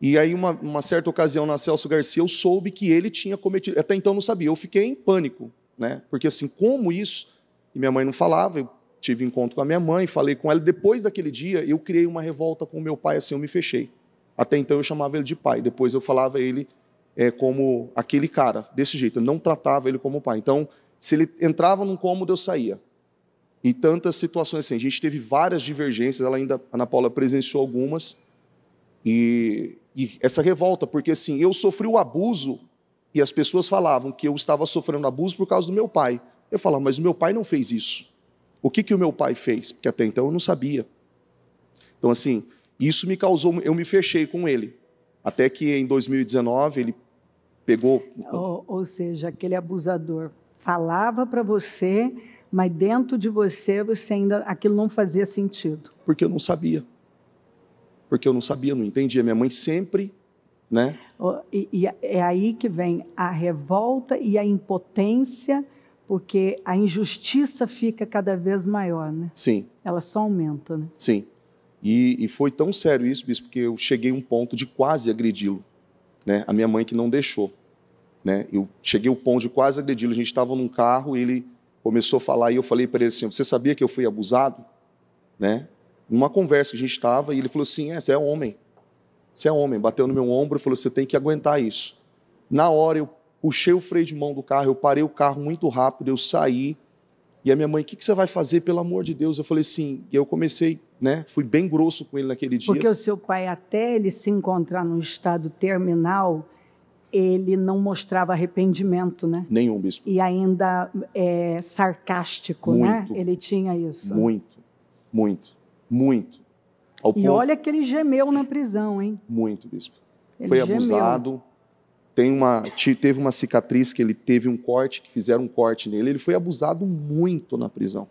E aí, uma certa ocasião, na Celso Garcia, eu soube que ele tinha cometido... Até então, não sabia. Eu fiquei em pânico, né? Porque, assim, como isso? E minha mãe não falava, eu tive encontro com a minha mãe, falei com ela. Depois daquele dia, eu criei uma revolta com o meu pai, assim, eu me fechei. Até então, eu chamava ele de pai. Depois, eu falava ele como aquele cara, desse jeito. Eu não tratava ele como pai. Então, se ele entrava num cômodo, eu saía. E tantas situações assim. A gente teve várias divergências, a Ana Paula presenciou algumas. E essa revolta, porque assim, eu sofri o abuso e as pessoas falavam que eu estava sofrendo abuso por causa do meu pai. Eu falava, mas o meu pai não fez isso. O que o meu pai fez? Porque até então eu não sabia. Então, assim, isso me causou... Eu me fechei com ele. Até que em 2019 ele pegou... Ou seja, aquele abusador falava para você, mas dentro de você ainda... Aquilo não fazia sentido. Porque eu não sabia. Não entendia. Minha mãe sempre... né? E é aí que vem a revolta e a impotência, porque a injustiça fica cada vez maior, né? Sim. Ela só aumenta, né? Sim. E foi tão sério isso, bispo, que eu cheguei a um ponto de quase agredi-lo, né? A minha mãe que não deixou, né? Eu cheguei ao ponto de quase agredi-lo. A gente estava num carro e ele começou a falar e eu falei para ele assim, você sabia que eu fui abusado? Né? Numa conversa que a gente estava, e ele falou assim, você é homem. Você é homem. Bateu no meu ombro e falou, você tem que aguentar isso. Na hora, eu puxei o freio de mão do carro, eu parei o carro muito rápido, eu saí. E a minha mãe, o que você vai fazer, pelo amor de Deus? Eu falei assim, e eu comecei, né? Fui bem grosso com ele naquele dia. Porque o seu pai, até ele se encontrar num estado terminal, ele não mostrava arrependimento, né? Nenhum, bispo. E ainda sarcástico, muito, né? Ele tinha isso. Muito. E olha que ele gemeu na prisão, hein? Muito, bispo. Ele foi gemeu. Abusado. Teve uma cicatriz que ele teve um corte, que fizeram um corte nele. Ele foi abusado muito na prisão.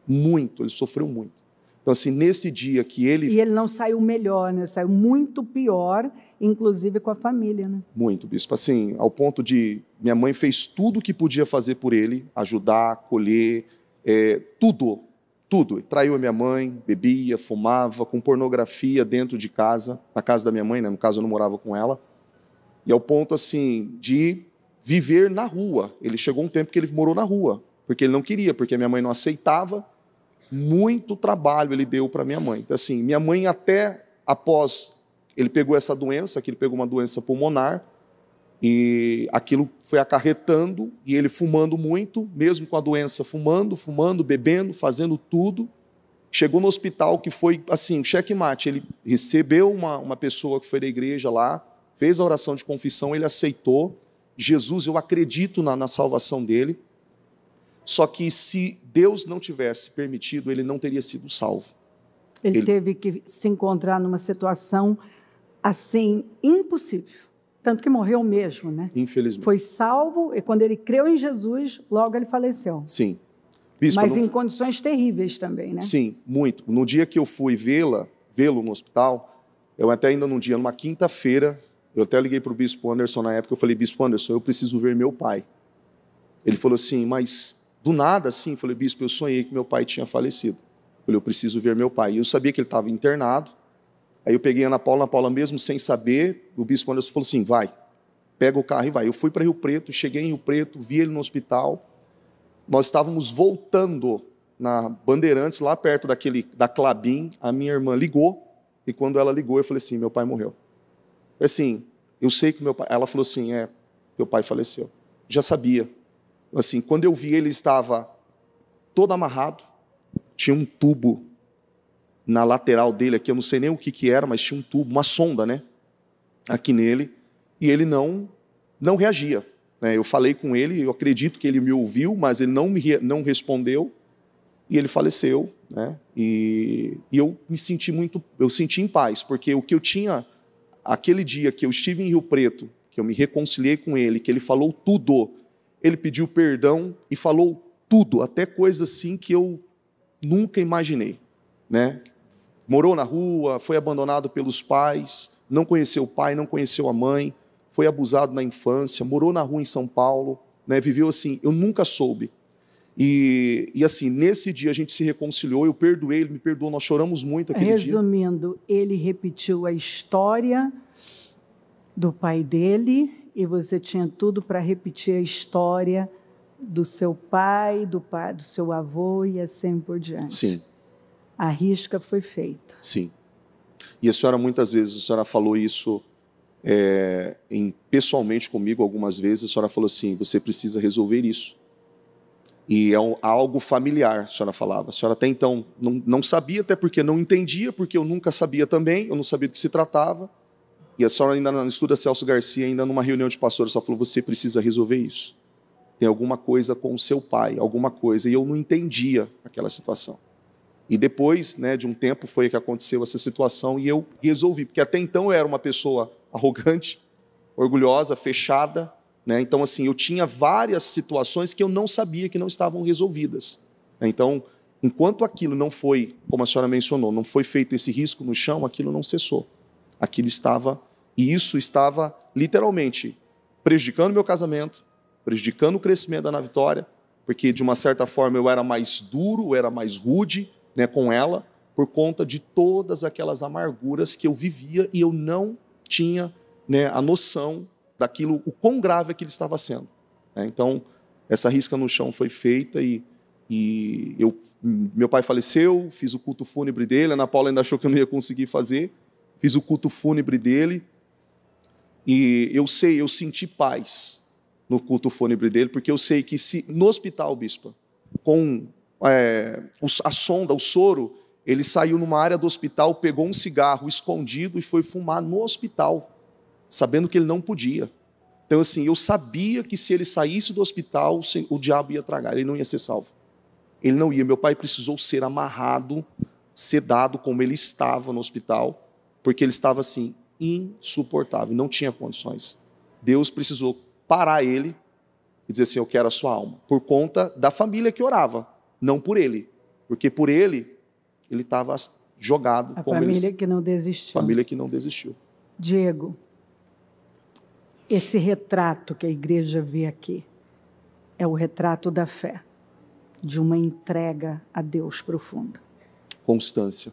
Muito, ele sofreu muito. Então, assim, nesse dia que ele... E ele não saiu melhor, né? Saiu muito pior. inclusive com a família, né? Muito, bispo. Assim, ao ponto de minha mãe fez tudo o que podia fazer por ele, ajudar, acolher, tudo. Traiu a minha mãe, bebia, fumava, com pornografia dentro de casa, na casa da minha mãe, né? No caso eu não morava com ela. E ao ponto, assim, de viver na rua. Ele chegou um tempo que ele morou na rua, porque ele não queria, porque a minha mãe não aceitava. Muito trabalho ele deu para minha mãe. Então, assim, minha mãe até após ele pegou essa doença, que ele pegou uma doença pulmonar, e aquilo foi acarretando, e ele fumando muito, mesmo com a doença, fumando, bebendo, fazendo tudo. Chegou no hospital que foi, assim, checkmate. Ele recebeu uma pessoa que foi da igreja lá, fez a oração de confissão, ele aceitou. Jesus, eu acredito na salvação dele. Só que se Deus não tivesse permitido, ele não teria sido salvo. Ele teve que se encontrar numa situação, assim, impossível. Tanto que morreu mesmo, né? Infelizmente. Foi salvo, e quando ele creu em Jesus, logo ele faleceu. Sim. Bispo, mas em condições terríveis também, né? Sim, muito. No dia que eu fui vê-lo no hospital, eu até ainda num dia, numa quinta-feira, eu até liguei para o bispo Anderson na época, eu falei, bispo Anderson, eu preciso ver meu pai. Ele falou assim, mas do nada, assim, eu falei, bispo, eu sonhei que meu pai tinha falecido. Eu falei, eu preciso ver meu pai. E eu sabia que ele estava internado. Aí eu peguei a Ana Paula mesmo sem saber, o bispo Anderson falou assim, vai, pega o carro e vai. Eu fui para Rio Preto, cheguei em Rio Preto, vi ele no hospital. Nós estávamos voltando na Bandeirantes, lá perto da Clabin, a minha irmã ligou, e quando ela ligou, eu falei assim, meu pai morreu. Assim, eu sei que meu pai... Ela falou assim, meu pai faleceu. Já sabia. Assim, quando eu vi, ele estava todo amarrado, tinha um tubo na lateral dele aqui, eu não sei nem o que era, mas tinha um tubo, uma sonda, né? Aqui nele, e ele não reagia. Né? Eu falei com ele, eu acredito que ele me ouviu, mas ele não respondeu, e ele faleceu. Né? E eu me senti eu senti em paz, porque o que eu tinha, aquele dia que eu estive em Rio Preto, que eu me reconciliei com ele, que ele falou tudo, ele pediu perdão e falou tudo, até coisas assim que eu nunca imaginei. Né? Morou na rua, foi abandonado pelos pais, não conheceu o pai, não conheceu a mãe, foi abusado na infância, morou na rua em São Paulo, né? Viveu assim, eu nunca soube. E assim, nesse dia a gente se reconciliou, eu perdoei, ele me perdoou, nós choramos muito aquele dia. Resumindo, ele repetiu a história do pai dele e você tinha tudo para repetir a história do seu pai, do seu avô e assim por diante. Sim. A risca foi feita. Sim. E a senhora, muitas vezes, a senhora falou isso pessoalmente comigo, algumas vezes, a senhora falou assim, você precisa resolver isso. E é algo familiar, a senhora falava. A senhora até então não sabia, até porque não entendia, porque eu nunca sabia também, eu não sabia do que se tratava. E a senhora, ainda no estudo da Celso Garcia, ainda numa reunião de pastores, só falou, você precisa resolver isso. Tem alguma coisa com o seu pai, alguma coisa. E eu não entendia aquela situação. E depois, né, de um tempo, foi que aconteceu essa situação e eu resolvi, porque até então eu era uma pessoa arrogante, orgulhosa, fechada, né? Então, assim, eu tinha várias situações que eu não sabia que não estavam resolvidas. Então, enquanto aquilo não foi, como a senhora mencionou, não foi feito esse risco no chão, aquilo não cessou. Aquilo estava, e isso estava literalmente prejudicando meu casamento, prejudicando o crescimento da Ana Vitória, porque de uma certa forma eu era mais duro, eu era mais rude, né, com ela, por conta de todas aquelas amarguras que eu vivia e eu não tinha, né, a noção daquilo, o quão grave aquilo estava sendo. Né? Então, essa risca no chão foi feita e meu pai faleceu, fiz o culto fúnebre dele, a Ana Paula ainda achou que eu não ia conseguir fazer, fiz o culto fúnebre dele e eu senti paz no culto fúnebre dele, porque eu sei que se no hospital, bispa, com a sonda, o soro, ele saiu numa área do hospital, pegou um cigarro escondido e foi fumar no hospital, sabendo que ele não podia. Então, assim, eu sabia que se ele saísse do hospital, o diabo ia tragar, ele não ia ser salvo. Ele não ia. Meu pai precisou ser amarrado, sedado, como ele estava no hospital, porque ele estava, assim, insuportável, não tinha condições. Deus precisou parar ele e dizer assim, eu quero a sua alma, por conta da família que orava. Não por ele, porque por ele estava jogado. A família que não desistiu. Família que não desistiu. Diego, Esse retrato que a igreja vê aqui é o retrato da fé, de uma entrega a Deus profunda. Constância,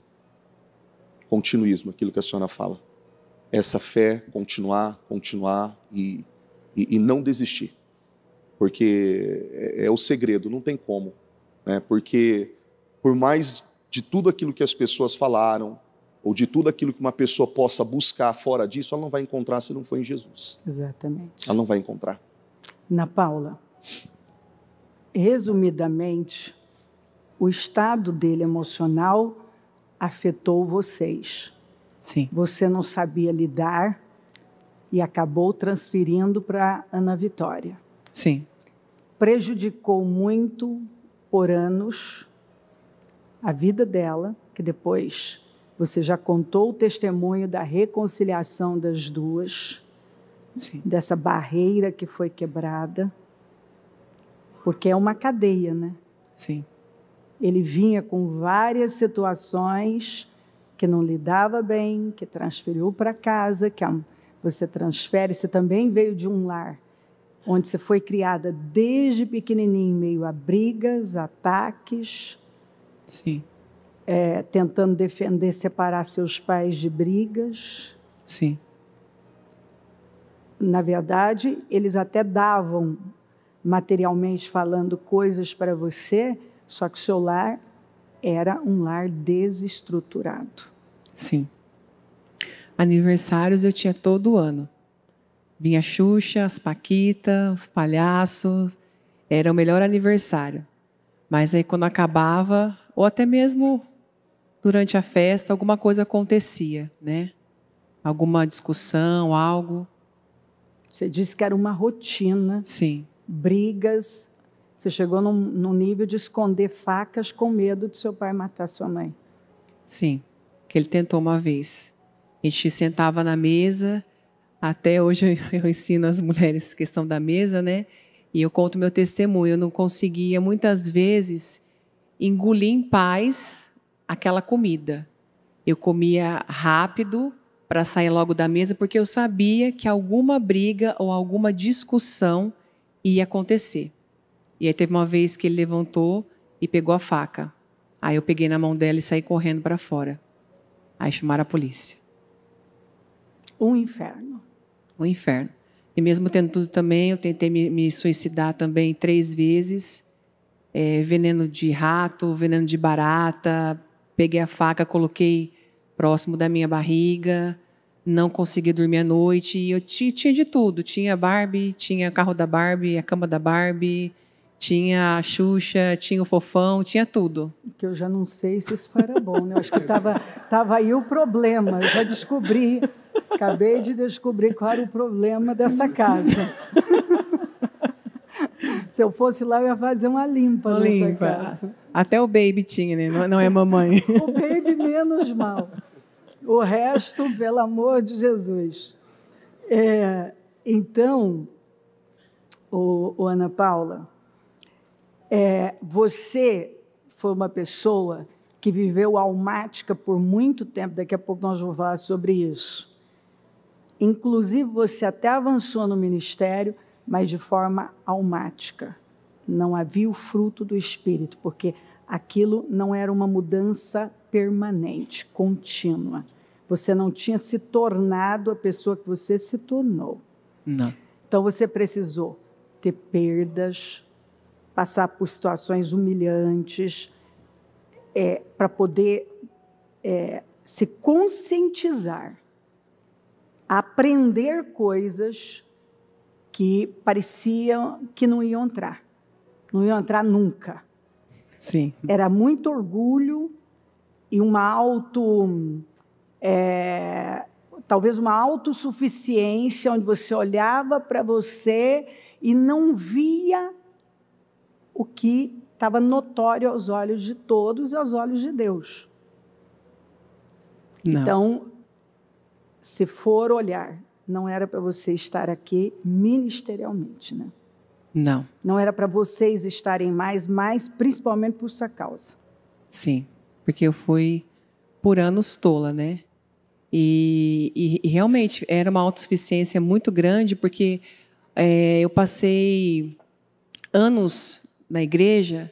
continuismo, aquilo que a senhora fala. Essa fé, continuar e não desistir. Porque é o segredo, não tem como. Né? Porque por mais de tudo aquilo que as pessoas falaram, ou de tudo aquilo que uma pessoa possa buscar fora disso, ela não vai encontrar se não for em Jesus. Exatamente. Ela não vai encontrar. Ana Paula, resumidamente, o estado dele emocional afetou vocês. Sim. Você não sabia lidar e acabou transferindo para Ana Vitória. Sim. Prejudicou muito por anos a vida dela, que depois você já contou o testemunho da reconciliação das duas, Sim. dessa barreira que foi quebrada, porque é uma cadeia, né? Sim. Ele vinha com várias situações que não lidava bem, que transferiu para casa, que você transfere, você também veio de um lar onde você foi criada desde pequenininho, meio a brigas, ataques, Sim. tentando defender, separar seus pais de brigas. Sim. Na verdade, eles até davam, materialmente falando, coisas para você, só que o seu lar era um lar desestruturado. Sim. Aniversários eu tinha todo ano. Vinha a Xuxa, as Paquita, os palhaços. Era o melhor aniversário. Mas aí quando acabava, ou até mesmo durante a festa, alguma coisa acontecia, né? Alguma discussão, algo. Você disse que era uma rotina. Sim. Brigas. Você chegou num nível de esconder facas com medo de seu pai matar sua mãe. Sim, que ele tentou uma vez. A gente sentava na mesa, até hoje eu ensino as mulheres a questão da mesa, né? E eu conto meu testemunho. Eu não conseguia, muitas vezes, engolir em paz aquela comida. Eu comia rápido para sair logo da mesa, porque eu sabia que alguma briga ou alguma discussão ia acontecer. E aí teve uma vez que ele levantou e pegou a faca. Aí eu peguei na mão dela e saí correndo para fora. Aí chamaram a polícia. Um inferno. Um inferno. E mesmo tendo tudo também, eu tentei me suicidar também 3 vezes. Veneno de rato, veneno de barata. Peguei a faca, coloquei próximo da minha barriga. Não consegui dormir à noite. E eu tinha de tudo. Tinha Barbie, tinha carro da Barbie, a cama da Barbie... Tinha a Xuxa, tinha o Fofão, tinha tudo. Que eu já não sei se isso era bom, né? Eu acho que tava aí o problema. Eu já descobri, acabei de descobrir qual era o problema dessa casa. Se eu fosse lá, eu ia fazer uma limpa nessa casa. Até o Baby tinha, né? Não é mamãe. O Baby menos mal. O resto, pelo amor de Jesus. Então, Ana Paula, você foi uma pessoa que viveu almática por muito tempo, daqui a pouco nós vamos falar sobre isso. Inclusive, você até avançou no ministério, mas de forma almática. Não havia o fruto do Espírito, porque aquilo não era uma mudança permanente, contínua. Você não tinha se tornado a pessoa que você se tornou. Não. Então, você precisou ter perdas, passar por situações humilhantes, para poder se conscientizar, aprender coisas que pareciam que não iam entrar nunca. Sim. Era muito orgulho e talvez uma autossuficiência, onde você olhava para você e não via o que estava notório aos olhos de todos e aos olhos de Deus. Não. Então, se for olhar, não era para você estar aqui ministerialmente, né? Não. Não era para vocês estarem mais, principalmente por sua causa. Sim, porque eu fui por anos tola, né? E realmente era uma autossuficiência muito grande, porque eu passei anos na igreja,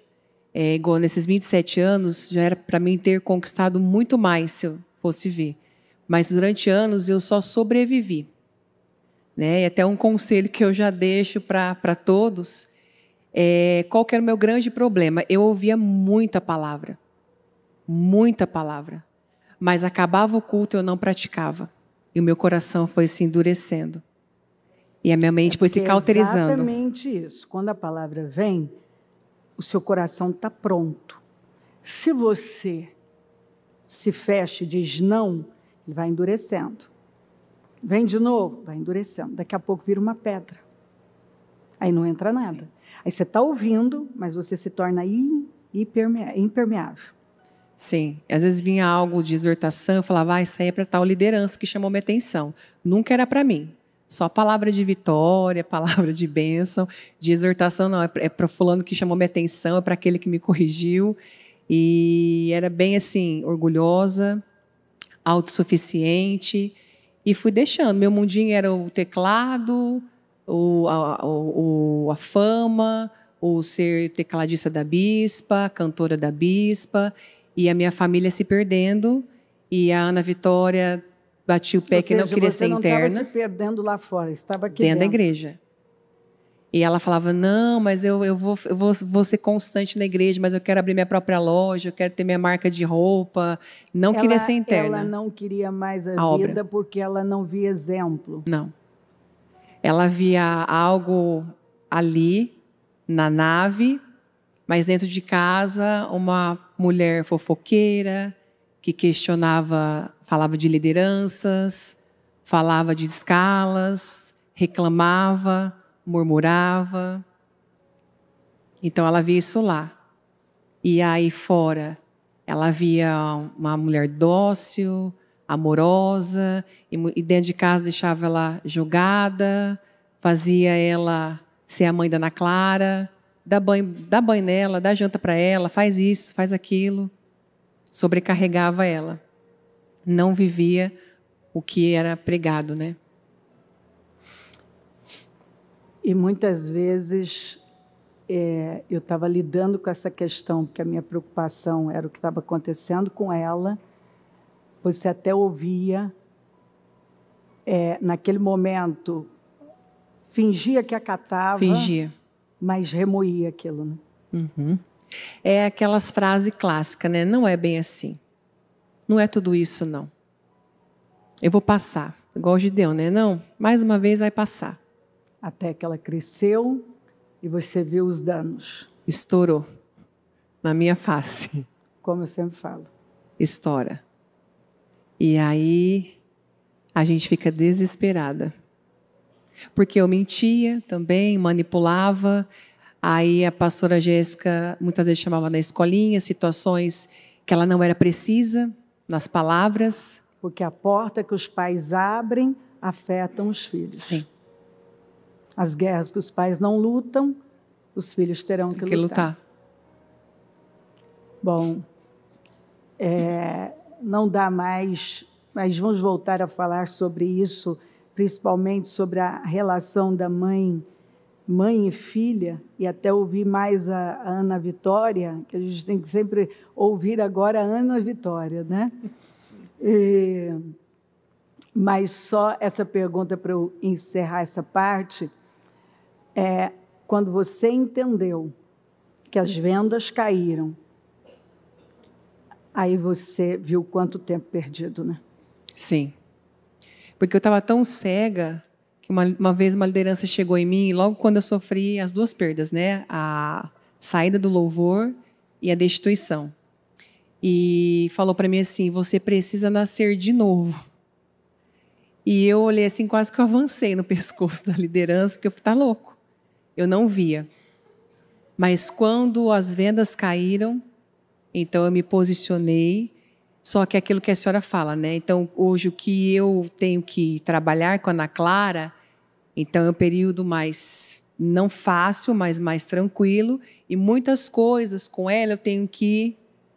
igual nesses 27 anos, já era para mim ter conquistado muito mais, se eu fosse ver. Mas durante anos eu só sobrevivi. Né? E até um conselho que eu já deixo para todos, qual que era o meu grande problema? Eu ouvia muita palavra, mas acabava o culto e eu não praticava. E o meu coração foi se endurecendo. E a minha mente foi se cauterizando. É exatamente isso. Quando a palavra vem, o seu coração está pronto. Se você se fecha e diz não, ele vai endurecendo. Vem de novo, vai endurecendo. Daqui a pouco vira uma pedra. Aí não entra nada. Sim. Aí você está ouvindo, mas você se torna impermeável. Sim. Às vezes vinha algo de exortação, eu falava, isso aí é para tal liderança que chamou minha atenção. Nunca era para mim. Só palavra de vitória, palavra de bênção, de exortação, não. É para fulano que chamou minha atenção, é para aquele que me corrigiu. E era bem assim, orgulhosa, autossuficiente. E fui deixando. Meu mundinho era o teclado, a fama, o ser tecladista da bispa, cantora da bispa, e a minha família se perdendo, e a Ana Vitória batia o pé que não queria ser interna. Você não estava se perdendo lá fora, estava aqui dentro da igreja. E ela falava, não, mas eu vou ser constante na igreja, mas eu quero abrir minha própria loja, eu quero ter minha marca de roupa. Não queria ser interna. Ela não queria mais a vida obra. Porque ela não via exemplo. Não. Ela via algo ali, na nave, mas dentro de casa, uma mulher fofoqueira, que questionava, falava de lideranças, falava de escalas, reclamava, murmurava. Então ela via isso lá. E aí fora, ela via uma mulher dócil, amorosa, e dentro de casa deixava ela jogada, fazia ela ser a mãe da Ana Clara, dá banho nela, dá janta para ela, faz isso, faz aquilo. Sobrecarregava ela. Não vivia o que era pregado, né? E muitas vezes eu estava lidando com essa questão, porque a minha preocupação era o que estava acontecendo com ela. Você até ouvia, naquele momento, fingia que acatava, mas remoía aquilo. Né? Uhum. É aquelas frases clássicas, né? Não é bem assim. Não é tudo isso, não. Eu vou passar, igual o Gideão, né? Não, mais uma vez vai passar. Até que ela cresceu e você viu os danos. Estourou na minha face. Como eu sempre falo. Estoura. E aí a gente fica desesperada. Porque eu mentia também, manipulava. Aí a pastora Jéssica muitas vezes chamava na escolinha situações que ela não era precisa nas palavras. Porque a porta que os pais abrem afetam os filhos. Sim. As guerras que os pais não lutam, os filhos terão que lutar. Bom, não dá mais, mas vamos voltar a falar sobre isso, principalmente sobre a relação da mãe e filha, e até ouvir mais a Ana Vitória, que a gente tem que sempre ouvir agora a Ana Vitória, né? Mas só essa pergunta para eu encerrar essa parte, quando você entendeu que as vendas caíram, aí você viu quanto tempo perdido, né? Sim. Porque eu estava tão cega que uma vez uma liderança chegou em mim, logo quando eu sofri as duas perdas, né? A saída do louvor e a destituição. E falou para mim assim, você precisa nascer de novo. E eu olhei assim, quase que eu avancei no pescoço da liderança, porque eu falei, tá louco. Eu não via. Mas quando as vendas caíram, então eu me posicionei, só que é aquilo que a senhora fala, né? Então, hoje o que eu tenho que trabalhar com a Ana Clara, então é um período mais, não fácil, mas mais tranquilo, e muitas coisas com ela eu tenho que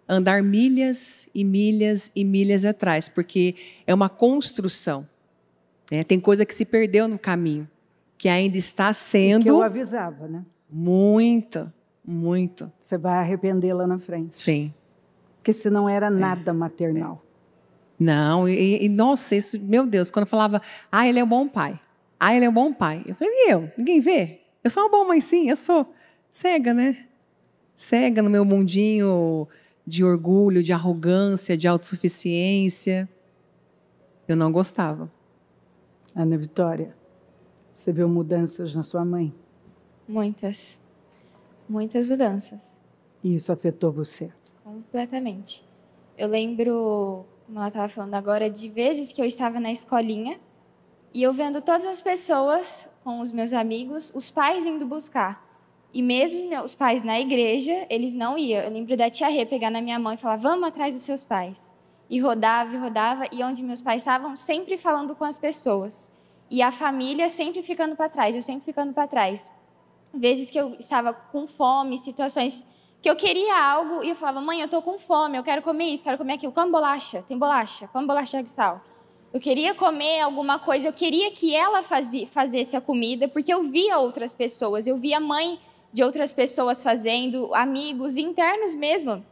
andar milhas e milhas e milhas atrás, porque é uma construção, né? Tem coisa que se perdeu no caminho, que ainda está sendo... Que eu avisava, né? Muito, muito. Você vai arrepender lá na frente. Sim. Porque senão era nada maternal. Não, nossa, isso, meu Deus, quando eu falava, ele é um bom pai. Ele é um bom pai. Eu falei, e eu? Ninguém vê? Eu sou uma boa mãe, sim, eu sou cega, né? Cega no meu mundinho de orgulho, de arrogância, de autossuficiência. Eu não gostava. Ana Vitória, você viu mudanças na sua mãe? Muitas. Muitas mudanças. E isso afetou você? Completamente. Eu lembro, como ela estava falando agora, de vezes que eu estava na escolinha e eu vendo todas as pessoas com os meus amigos, os pais indo buscar. E mesmo os pais na igreja, eles não iam. Eu lembro da tia Rê pegar na minha mão e falar, vamos atrás dos seus pais. E rodava, e onde meus pais estavam, sempre falando com as pessoas. E a família sempre ficando para trás, eu sempre ficando para trás. Vezes que eu estava com fome, situações que eu queria algo e eu falava, mãe, eu estou com fome, eu quero comer isso, quero comer aquilo. Come bolacha, tem bolacha, come bolacha de sal. Eu queria comer alguma coisa, eu queria que ela fizesse a comida, porque eu via outras pessoas, eu via a mãe de outras pessoas fazendo, amigos internos mesmo,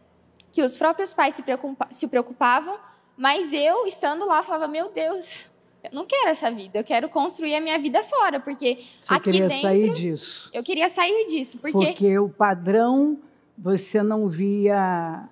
que os próprios pais se preocupavam, mas eu, estando lá, falava, meu Deus, eu não quero essa vida, eu quero construir a minha vida fora, porque você aqui queria dentro... sair disso? Eu queria sair disso, porque o padrão, você não via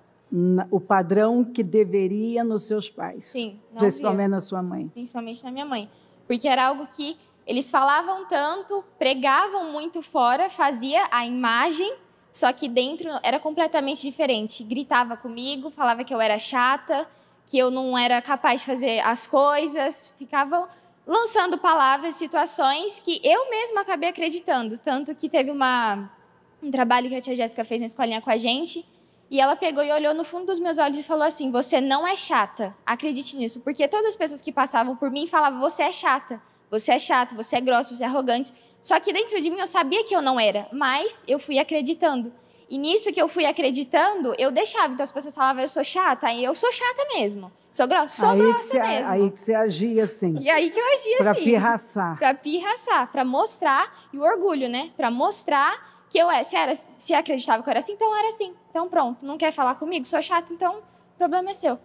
o padrão que deveria nos seus pais. Sim, não principalmente via. na sua mãe. Principalmente na minha mãe. Porque era algo que eles falavam tanto, pregavam muito fora, fazia a imagem, só que dentro era completamente diferente. Gritava comigo, falava que eu era chata, que eu não era capaz de fazer as coisas, ficava lançando palavras, situações que eu mesma acabei acreditando. Tanto que teve um trabalho que a tia Jéssica fez na escolinha com a gente, e ela pegou e olhou no fundo dos meus olhos e falou assim, você não é chata, acredite nisso. Porque todas as pessoas que passavam por mim falavam, você é chata, você é chato, você é grosso, você é arrogante. Só que dentro de mim eu sabia que eu não era, mas eu fui acreditando. E nisso que eu fui acreditando, eu deixava. Então as pessoas falavam, eu sou chata, e eu sou chata mesmo. Sou grossa, mesmo. Aí que você agia assim. E aí que eu agia pra assim. Pirraçar. Pra pirraçar, pra mostrar, e o orgulho, né? Pra mostrar que eu se acreditava que eu era assim, então eu era assim. Então pronto, não quer falar comigo, sou chata, então o problema é seu.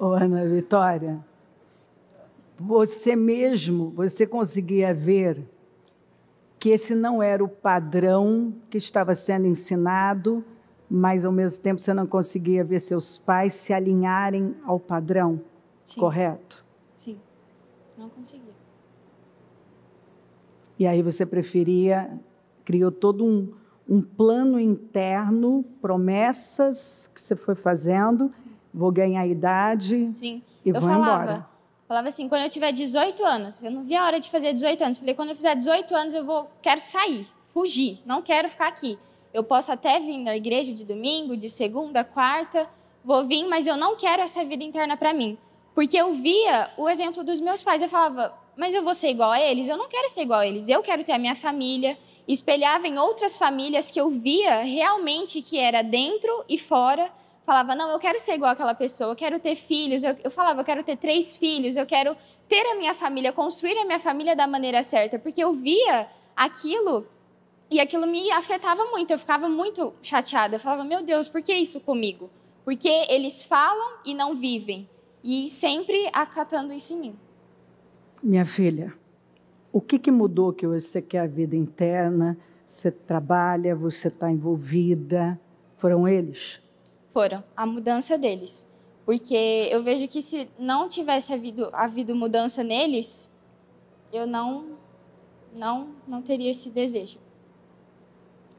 Ana Vitória, você conseguia ver que esse não era o padrão que estava sendo ensinado, mas ao mesmo tempo você não conseguia ver seus pais se alinharem ao padrão, Sim. Correto? Sim, não conseguia. E aí você criou todo um plano interno, promessas que você foi fazendo, sim, vou ganhar idade, sim, e vou embora. Falava assim, quando eu tiver 18 anos, eu não via a hora de fazer 18 anos, falei, quando eu fizer 18 anos quero sair, fugir, não quero ficar aqui. Eu posso até vir na igreja de domingo, de segunda, quarta, vou vir, mas eu não quero essa vida interna para mim. Porque eu via o exemplo dos meus pais, eu falava, mas eu vou ser igual a eles? Eu não quero ser igual a eles, eu quero ter a minha família. Espelhava em outras famílias que eu via realmente que era dentro e fora. Falava, não, eu quero ser igual àquela pessoa, eu quero ter filhos. Eu falava, eu quero ter 3 filhos, eu quero ter a minha família, construir a minha família da maneira certa. Porque eu via aquilo e aquilo me afetava muito, eu ficava muito chateada. Eu falava, meu Deus, por que isso comigo? Porque eles falam e não vivem. E sempre acatando isso em mim. Minha filha, o que mudou que hoje você quer a vida interna, você trabalha, você está envolvida? Foram eles? Foram, a mudança deles. Porque eu vejo que se não tivesse havido mudança neles, eu não teria esse desejo.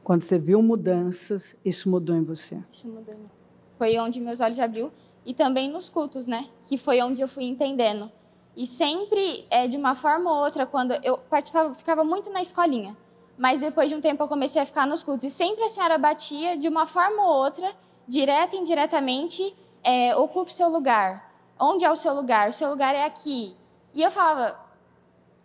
Quando você viu mudanças, isso mudou em você? Isso mudou em mim. Foi onde meus olhos abriu. E também nos cultos, né? Que foi onde eu fui entendendo. E sempre, de uma forma ou outra, quando eu participava, ficava muito na escolinha. Mas depois de um tempo eu comecei a ficar nos cultos. E sempre a senhora batia, de uma forma ou outra, direta e indiretamente, ocupe o seu lugar. Onde é o seu lugar? O seu lugar é aqui. E eu falava,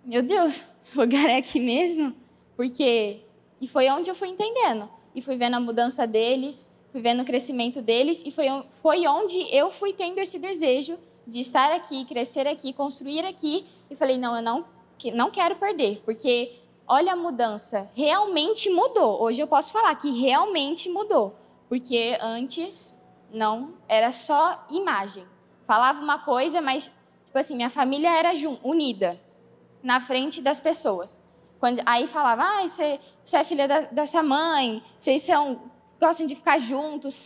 meu Deus, o lugar é aqui mesmo? Porque E foi onde eu fui entendendo. E fui vendo a mudança deles, fui vendo o crescimento deles, e foi onde eu fui tendo esse desejo de estar aqui, crescer aqui, construir aqui. E falei, não, eu não quero perder, porque olha a mudança, realmente mudou. Hoje eu posso falar que realmente mudou, porque antes não, era só imagem. Falava uma coisa, mas tipo assim, minha família era unida, na frente das pessoas. Aí falava, você é filha da sua mãe, vocês gostam de ficar juntos,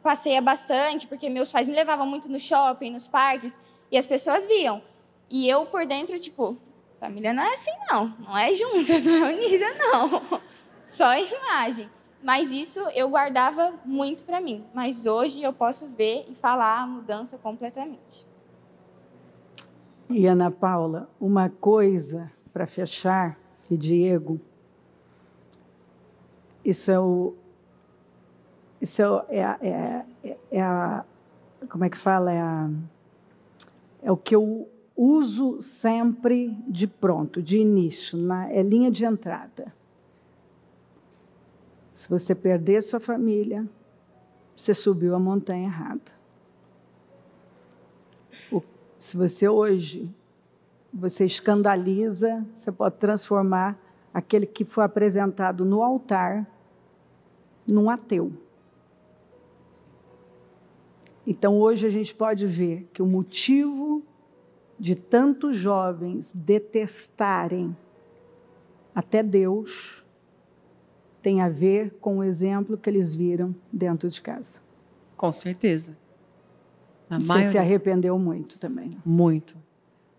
passeia bastante, porque meus pais me levavam muito no shopping, nos parques, e as pessoas viam. E eu, por dentro, tipo, família não é assim, não é junto, não é unida, não. Só imagem. Mas isso eu guardava muito para mim. Mas hoje eu posso ver e falar a mudança completamente. E, Ana Paula, uma coisa para fechar, e Diego, como é que fala? É o que eu uso sempre de pronto, de início, é linha de entrada. Se você perder sua família, você subiu a montanha errada. Se você hoje, você escandaliza, você pode transformar aquele que foi apresentado no altar num ateu. Então, hoje a gente pode ver que o motivo de tantos jovens detestarem até Deus tem a ver com o exemplo que eles viram dentro de casa. Com certeza. Você se arrependeu muito também. Muito.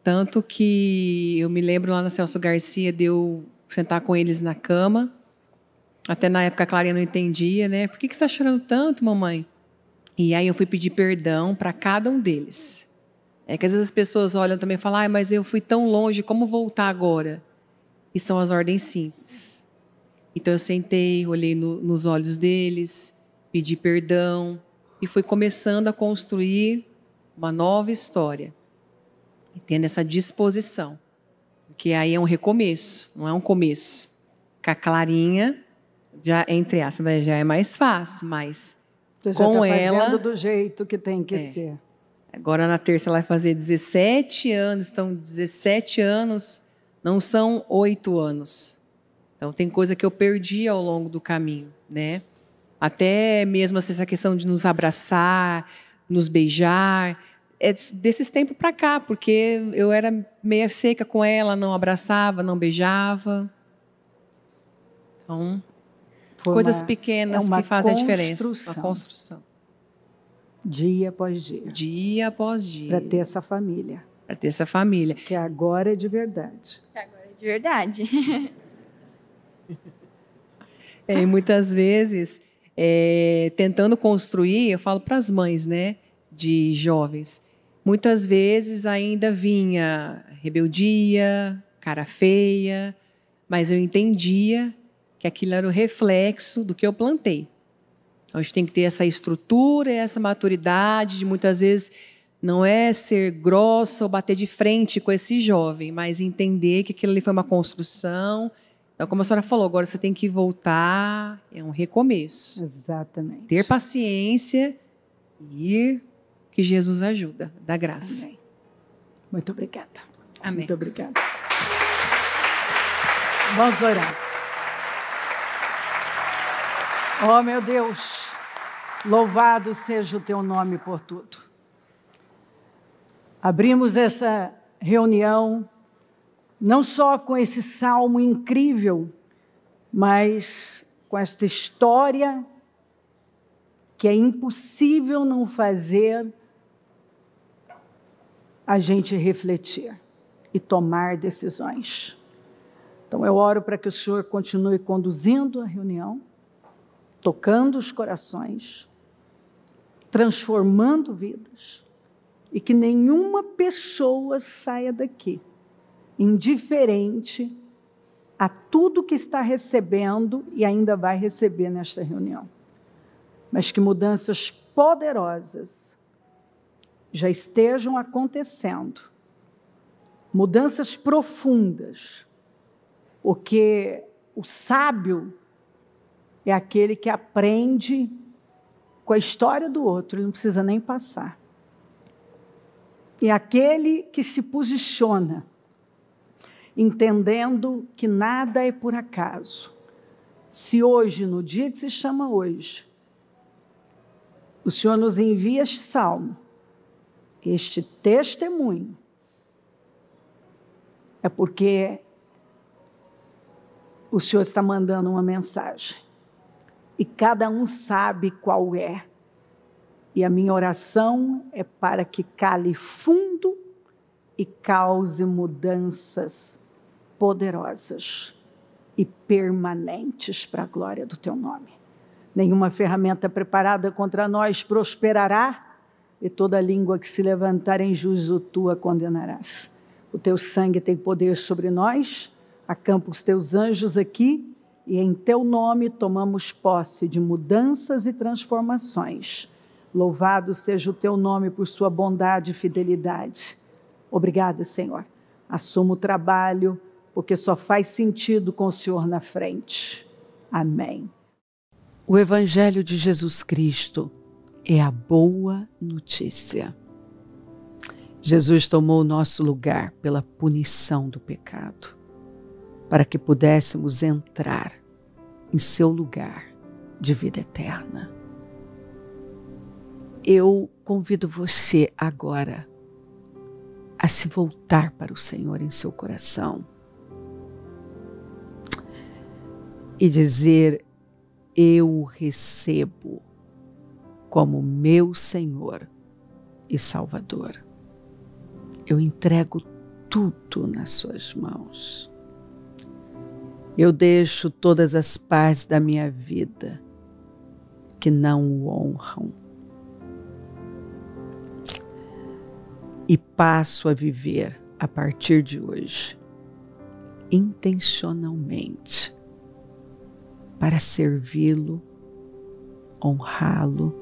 Tanto que eu me lembro lá na Celso Garcia de eu sentar com eles na cama. Até na época a Clarinha não entendia, né? Por que você está chorando tanto, mamãe? E aí eu fui pedir perdão para cada um deles. É que às vezes as pessoas olham também e falam, mas eu fui tão longe, como voltar agora? E são as ordens simples. Então eu sentei, olhei nos olhos deles, pedi perdão e fui começando a construir uma nova história. E tendo essa disposição. Porque aí é um recomeço, não é um começo. Com a Clarinha, já, entre aspas, já é mais fácil, mas você já com tá ela... fazendo do jeito que tem que ser. Agora, na terça, ela vai fazer 17 anos. Então, 17 anos não são 8 anos. Então, tem coisa que eu perdi ao longo do caminho, né? Até mesmo essa questão de nos abraçar, nos beijar, é desses tempos para cá, porque eu era meia seca com ela, não abraçava, não beijava. Então, coisas pequenas que fazem a diferença. Uma construção. Dia após dia. Dia após dia. Para ter essa família. Para ter essa família. Que agora é de verdade. Que agora é de verdade. E muitas vezes, tentando construir, eu falo para as mães, né, de jovens, muitas vezes ainda vinha rebeldia, cara feia, mas eu entendia que aquilo era o reflexo do que eu plantei. Então, a gente tem que ter essa estrutura, essa maturidade de muitas vezes não é ser grossa ou bater de frente com esse jovem, mas entender que aquilo ali foi uma construção. Então, como a senhora falou, agora você tem que voltar, é um recomeço. Exatamente. Ter paciência e ir, que Jesus ajuda, dá graça. Amém. Muito obrigada. Amém. Muito obrigada. Vamos orar. Oh, meu Deus, louvado seja o teu nome por tudo. Abrimos essa reunião não só com esse salmo incrível, mas com esta história que é impossível não fazer a gente refletir e tomar decisões. Então, eu oro para que o Senhor continue conduzindo a reunião, tocando os corações, transformando vidas, e que nenhuma pessoa saia daqui indiferente a tudo que está recebendo e ainda vai receber nesta reunião. Mas que mudanças poderosas já estejam acontecendo, mudanças profundas, porque o sábio é aquele que aprende com a história do outro, ele não precisa nem passar. É aquele que se posiciona, entendendo que nada é por acaso. Se hoje, no dia que se chama hoje, o Senhor nos envia este salmo, este testemunho, é porque o Senhor está mandando uma mensagem. E cada um sabe qual é. E a minha oração é para que cale fundo e cause mudanças poderosas e permanentes para a glória do teu nome. Nenhuma ferramenta preparada contra nós prosperará, e toda língua que se levantar em juízo tu a condenarás. O teu sangue tem poder sobre nós, acampa os teus anjos aqui, e em teu nome tomamos posse de mudanças e transformações. Louvado seja o teu nome por sua bondade e fidelidade. Obrigada, Senhor. Assuma o trabalho, porque só faz sentido com o Senhor na frente. Amém. O Evangelho de Jesus Cristo é a boa notícia. Jesus tomou o nosso lugar pela punição do pecado, para que pudéssemos entrar em seu lugar de vida eterna. Eu convido você agora a se voltar para o Senhor em seu coração e dizer: eu o recebo como meu Senhor e Salvador. Eu entrego tudo nas suas mãos. Eu deixo todas as partes da minha vida que não o honram e passo a viver a partir de hoje intencionalmente para servi-lo, honrá-lo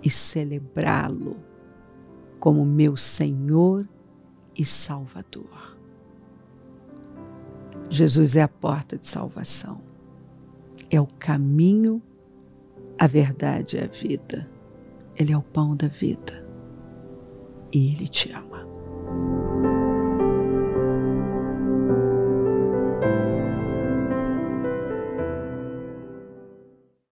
e celebrá-lo como meu Senhor e Salvador. Jesus é a porta de salvação, é o caminho, a verdade e a vida. Ele é o pão da vida e Ele te ama.